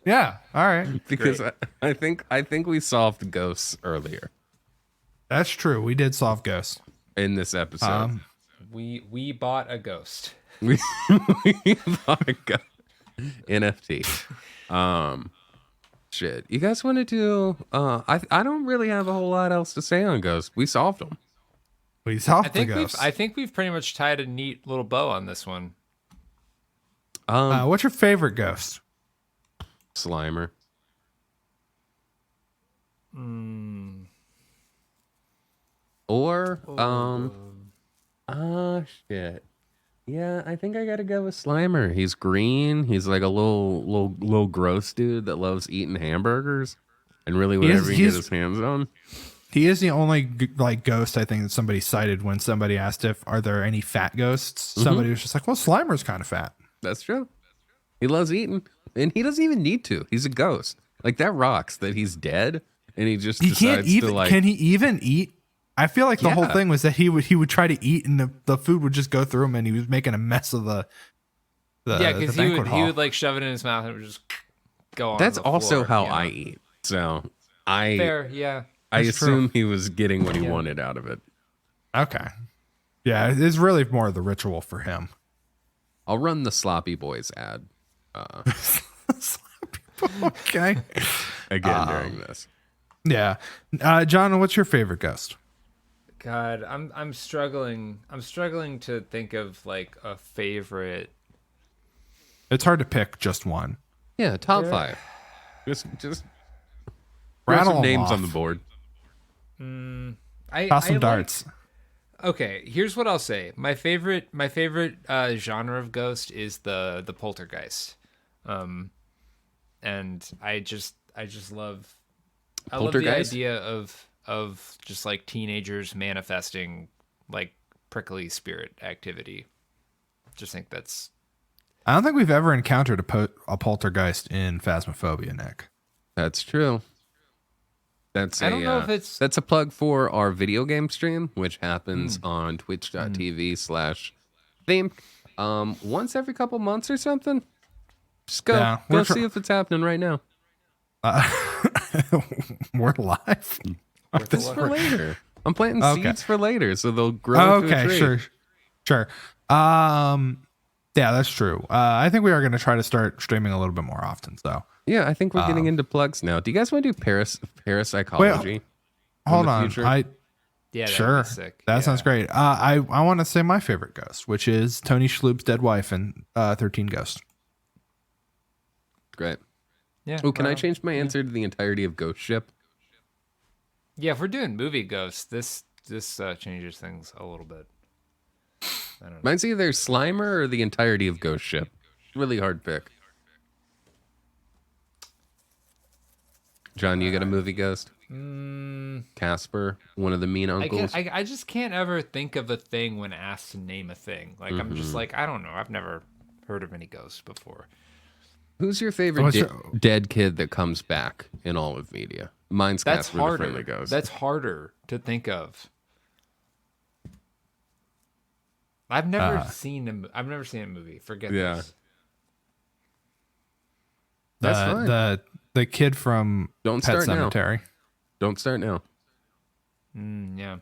Yeah. All right. because I think we solved ghosts earlier That's true. We did solve ghosts. in this episode. We bought a ghost. We bought a ghost. NFT. Shit. You guys want to do? I don't really have a whole lot else to say on ghosts. We solved them. We solved the ghosts. I think we've pretty much tied a neat little bow on this one. What's your favorite ghost? Slimer. Or shit. Yeah, I think I gotta go with Slimer. He's green. He's like a little gross dude that loves eating hamburgers and really whatever he gets his hands on. He is the only ghost I think that somebody cited when somebody asked if are there any fat ghosts. Somebody was just like, well, Slimer's kind of fat. That's true. He loves eating, and he doesn't even need to. He's a ghost. Like that rocks that he's dead, and he just decides to like. Can he even eat? I feel like the whole Yeah. thing was that he would try to eat, and the food would just go through him, and he was making a mess of the Yeah, because the he banquet would hall. like shove it in his mouth and it would just go on. That's the also floor, how you know? I eat. So I Fair, yeah. I That's assume he was getting what he Yeah. wanted out of it. Okay. Yeah, it's really more the ritual for him. I'll run the Sloppy Boys ad Okay. again during this. Yeah. John, what's your favorite ghost? God, I'm struggling. I'm struggling to think of like a favorite. It's hard to pick just one. Yeah, top 5. Just throw Rattle some them names off. on the board. I Toss some like- darts. Okay, here's what I'll say. My favorite genre of ghost is the poltergeist. And I just love the Poltergeist? idea of just like teenagers manifesting like prickly spirit activity. Just think that's I don't think we've ever encountered a poltergeist in Phasmophobia, Nick. That's true. That's I don't know if it's that's a plug for our video game stream, which happens on twitch.tv/theme. Once every couple months or something. Just go see if it's happening right now. We're live. This for later. I'm planting seeds for later, so they'll grow into a tree. Sure. Yeah, that's true. I think we are going to try to start streaming a little bit more often. So yeah, I think we're getting into plugs now. Do you guys want to do parapsychology? Hold on. that'd be Sure. sick. That sounds great. I want to say my favorite ghost, which is Tony Shalhoub's dead wife in 13 Ghosts. Great. Yeah. Oh, can I change my answer to the entirety of Ghost Ship? Yeah, if we're doing movie ghosts, this changes things a little bit. I don't know. Mine's either Slimer or the entirety of Ghost Ship. Really hard pick. John, you got a movie ghost? Casper, one of the mean uncles. I just can't ever think of a thing when asked to name a thing. Like I'm just like, I don't know. I've never heard of any ghosts before. Who's your favorite dead kid that comes back in all of media? Mine's That's Casper harder. the Friendly Ghost. That's harder to think of. I've never seen a movie. Forget this. That's fine. The kid from Don't Pet start now. Sematary. Don't start now. Yeah.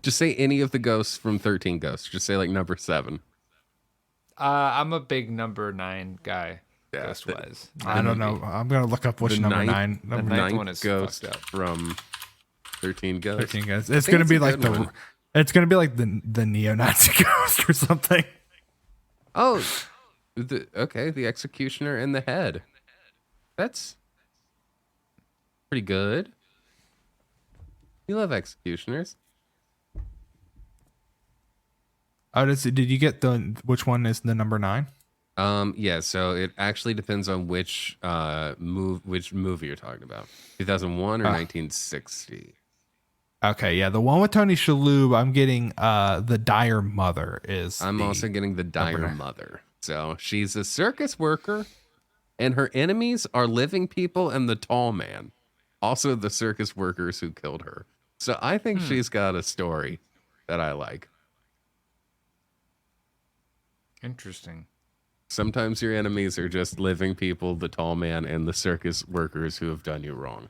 Just say any of the ghosts from 13 Ghosts. Just say like number 7. I'm a big number 9 guy. Yeah, Ghost wise. I don't know. I'm gonna look up which number nine. The Number ninth ninth one is ghost fucked up. from 13 Ghosts. 13 Ghosts. It's think gonna it's be a like good one. it's gonna be like the neo-Nazi ghost or something. Oh, the executioner and the head. That's pretty good. You love executioners. Oh, did you get which one is the number 9? Yeah, so it actually depends on which movie you're talking about. 2001 or 1960. Okay, yeah, the one with Tony Shalhoub. I'm getting the Dire Mother is. I'm also getting the Dire Mother. So she's a circus worker, and her enemies are living people and the tall man. Also the circus workers who killed her. So I think she's got a story that I like. Interesting. Sometimes your enemies are just living people, the tall man, and the circus workers who have done you wrong.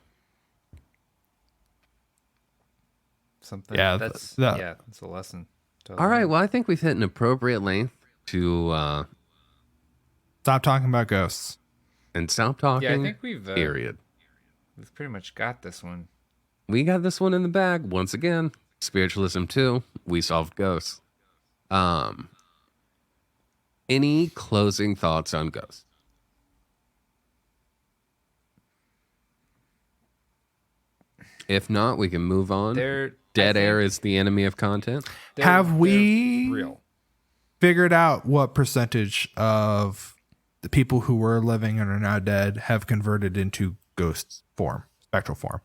Something. Yeah, That's that's a lesson. Totally. All right, well, I think we've hit an appropriate length to Stop talking about ghosts. and stop talking. Yeah, I think we've period. We've pretty much got this one. We got this one in the bag once again. Spiritualism 2. We solved ghosts. Any closing thoughts on ghosts? If not, we can move on. Dead air is the enemy of content. Have we real? figured out what percentage of the people who were living and are now dead have converted into ghost form, spectral form?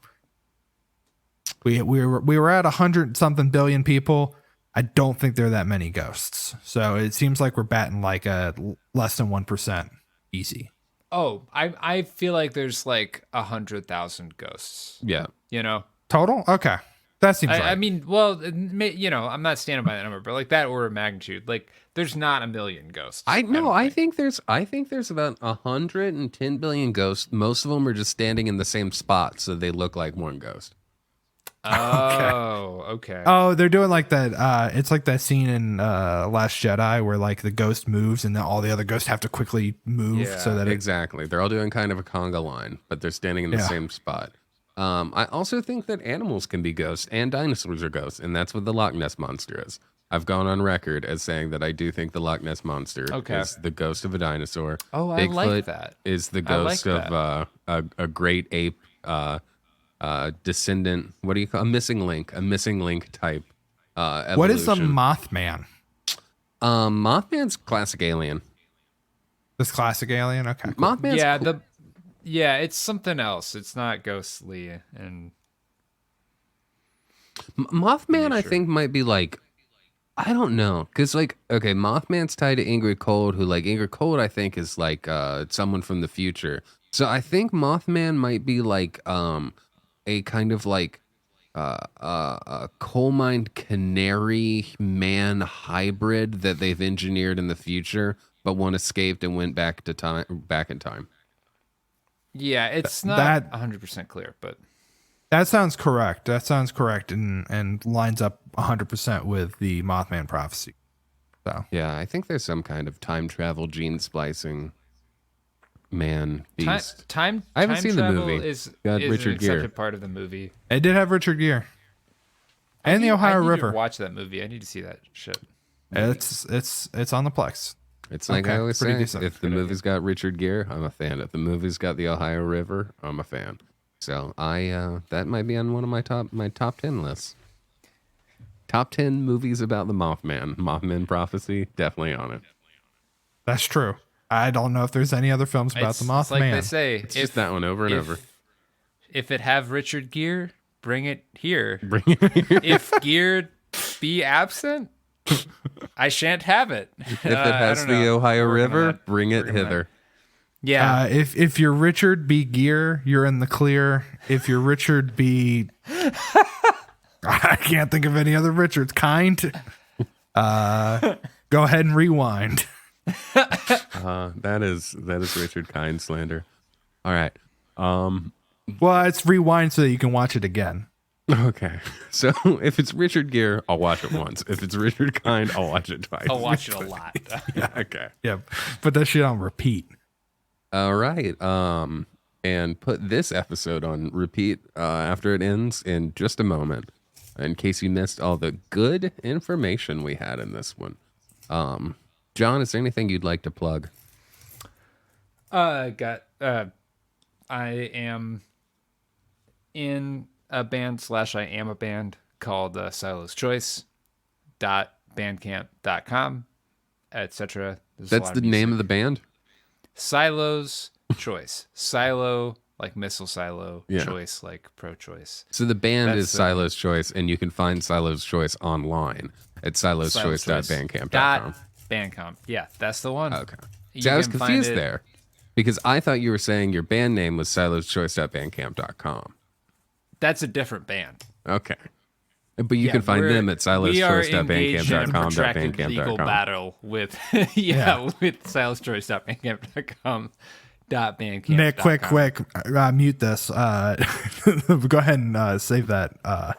We were at 100 something billion people. I don't think there are that many ghosts. So it seems like we're batting like a less than 1% easy. Oh, I feel like there's like 100,000 ghosts. Yeah. You know, Total? Okay. That seems right. I mean, well, you know, I'm not standing by that number, but like that order of magnitude, like there's not a million ghosts. I think there's about 110 billion ghosts. Most of them are just standing in the same spot, so they look like one ghost. Oh, okay. Oh, they're doing like that. It's like that scene in Last Jedi where like the ghost moves and then all the other ghosts have to quickly move so that Exactly. They're all doing kind of a conga line, but they're standing in the same spot. I also think that animals can be ghosts and dinosaurs are ghosts, and that's what the Loch Ness Monster is. I've gone on record as saying that I do think the Loch Ness Monster is the ghost of a dinosaur. Oh, I Bigfoot like that. Is the ghost of a great ape descendant. What do you call a missing link type evolution. What is a Mothman? Mothman's classic alien. This classic alien? Okay. Cool. Mothman's it's something else. It's not ghostly and Mothman, I think, might be like, I don't know, because like, okay, Mothman's tied to Ingrid Cold, who like Ingrid Cold, I think, is like someone from the future. So I think Mothman might be like a kind of like a coal mine canary man hybrid that they've engineered in the future, but one escaped and went back in time. Yeah, it's not 100% clear, but that sounds correct. That sounds correct and lines up 100% with the Mothman prophecy. So yeah, I think there's some kind of time travel gene splicing man beast. I haven't seen the movie. Is Richard an Gere. accepted part of the movie. it did have Richard Gere and the Ohio I need River. to watch that movie. I need to see that shit. It's on the Plex. It's like Okay, I always pretty say, decent. if the movie's got Richard Gere, I'm a fan. If the movie's got the Ohio River, I'm a fan. So that might be on one of my top 10 lists. Top 10 movies about the Mothman prophecy, definitely on it. That's true. I don't know if there's any other films about the Mothman. It's like they say, It's just that one over and over. If it have Richard Gere, bring it here. Bring it here. If Gere be absent, I shan't have it. If it has the Ohio River, bring it hither. Yeah. If you're Richard B. Gere, you're in the clear. If you're Richard B. I can't think of any other Richards. Kind. Go ahead and rewind. That is Richard Kind slander. All right. Well, it's rewind so that you can watch it again. Okay. So if it's Richard Gere, I'll watch it once. If it's Richard Kind, I'll watch it twice. I'll watch it a lot. Okay. Yeah, put that shit on repeat. All right. And put this episode on repeat after it ends in just a moment, in case you missed all the good information we had in this one. John, is there anything you'd like to plug? I am in a band / I am a band called Silo's Choice .bandcamp.com, etc. That's the name of the band? Silo's Choice. Silo like missile silo, Yeah. choice like pro-choice. So the band That's is Silo's Choice, and you can find Silo's Choice online at siloschoice.bandcamp.com. Bandcamp. Yeah, that's the one. Okay. You See, I was can find confused it- there because I thought you were saying your band name was siloschoice.bandcamp.com. That's a different band. Okay. But you Yeah, can find them at we are engaged in a siloschoice.bandcamp.com. protracted legal battle with with siloschoice.bandcamp.com. Nick, quick, mute this. Go ahead and save that.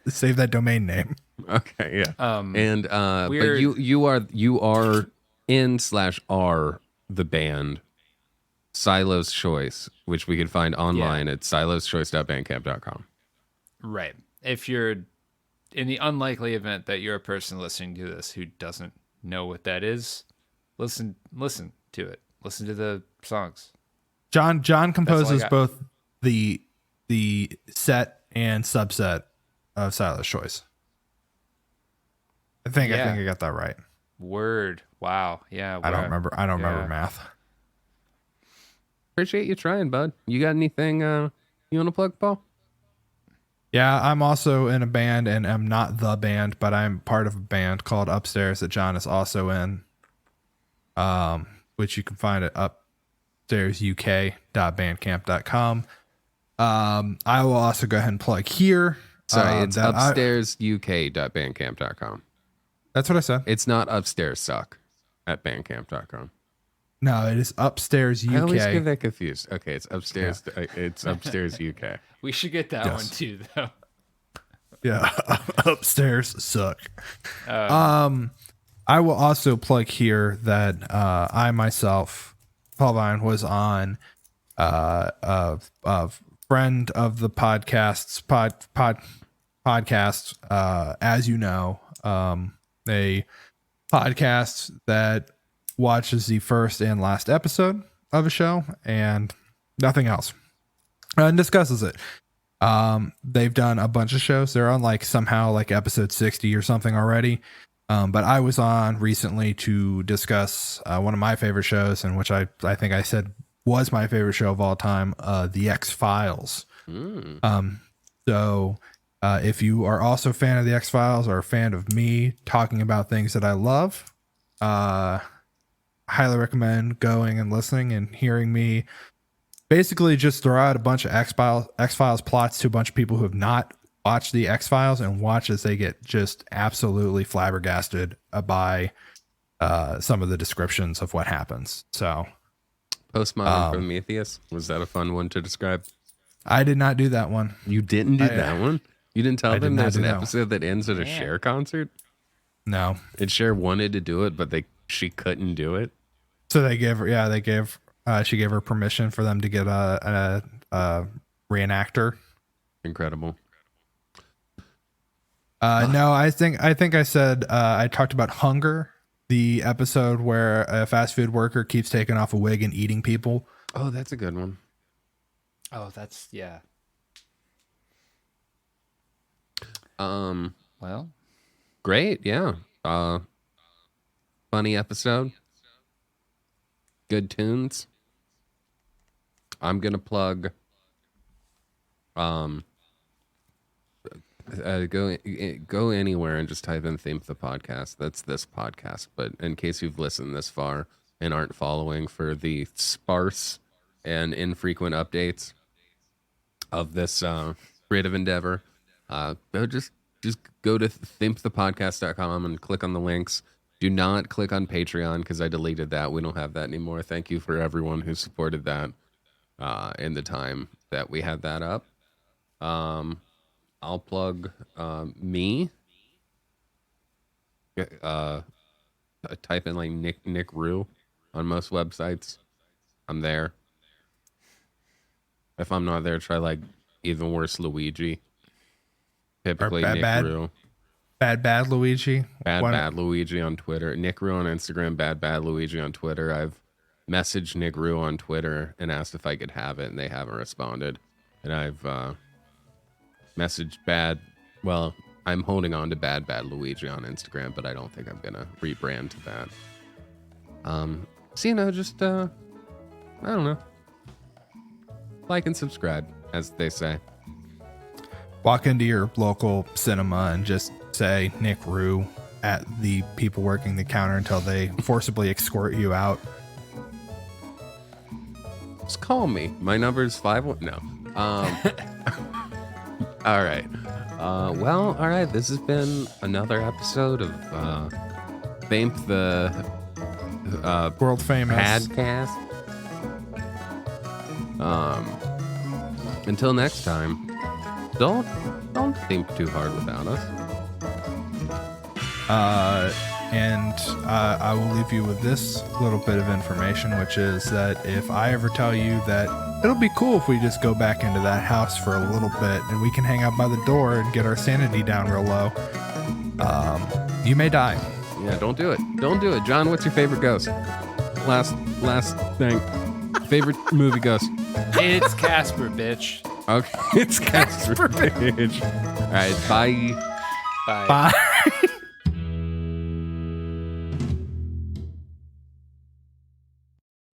Save that domain name. Okay, yeah. And but we're- you are in /are the band Silo's Choice, which we can find online at siloschoice.bandcamp.com. Right. If you're in the unlikely event that you're a person listening to this who doesn't know what that is, listen to it. Listen to the songs. John all I composes got. both the set and subset of Silo's Choice. I think I got that right. Word. Wow. Yeah. I don't remember math. Appreciate you trying, bud. You got anything you want to plug, Paul? Yeah, I'm also in a band and am not the band, but I'm part of a band called Upstairs that John is also in, which you can find at upstairsuk.bandcamp.com. I will also go ahead and plug here. Sorry, it's that upstairsuk.bandcamp.com. That's what I said. It's not upstairs suck at bandcamp.com. No, it is Upstairs UK. I always get that confused. Okay, it's upstairs. It's upstairs UK. We should get that one too, though. Yeah, Upstairs suck. I will also plug here that I myself, Paul Vine, was on a friend of the podcast's podcast, as you know, a podcast that watches the first and last episode of a show and nothing else, and discusses it. They've done a bunch of shows. They're on like somehow like episode 60 or something already. But I was on recently to discuss one of my favorite shows, and which I think I said was my favorite show of all time, The X-Files. So if you are also a fan of The X-Files or a fan of me talking about things that I love, highly recommend going and listening and hearing me basically just throw out a bunch of X-Files plots to a bunch of people who have not watched the X-Files and watch as they get just absolutely flabbergasted by some of the descriptions of what happens. So Postmodern Prometheus, was that a fun one to describe? I did not do that one. You didn't do that one? You didn't tell them there's an episode that ends at a Cher concert? No. And Cher wanted to do it, but she couldn't do it. So they gave her, she gave her permission for them to get a reenactor. Incredible. No, I think I said I talked about Hunger, the episode where a fast food worker keeps taking off a wig and eating people. Oh, that's a good one. Oh, that's yeah. Well, great, yeah. Funny episode. Good tunes. I'm gonna plug. Go anywhere and just type in theme for the podcast. That's this podcast. But in case you've listened this far and aren't following for the sparse and infrequent updates of this creative endeavor, just go to themeforthepodcast.com and click on the links. Do not click on Patreon because I deleted that. We don't have that anymore. Thank you for everyone who supported that in the time that we had that up. I'll plug me. Type in like Nick Rue on most websites. I'm there. If I'm not there, try like even worse Luigi. Typically Nick Rue. Bad Luigi. Bad Luigi on Twitter. Nick Rue on Instagram. Bad Luigi on Twitter. I've messaged Nick Rue on Twitter and asked if I could have it, and they haven't responded. And I've messaged well, I'm holding on to Bad Luigi on Instagram, but I don't think I'm gonna rebrand to that. So just I don't know. Like and subscribe, as they say. Walk into your local cinema and just say Nick Rue at the people working the counter until they forcibly escort you out. Just call me. My number is 51. No. All right. Well, all right. This has been another episode of Thamp the World famous podcast. Until next time, don't think too hard without us. And I will leave you with this little bit of information, which is that if I ever tell you that it'll be cool if we just go back into that house for a little bit and we can hang out by the door and get our sanity down real low, you may die. Yeah, don't do it. Don't do it. John, what's your favorite ghost? Last thing. Favorite movie ghost? it's Casper, bitch. Okay, it's Casper, bitch. All right, bye. Bye. Bye.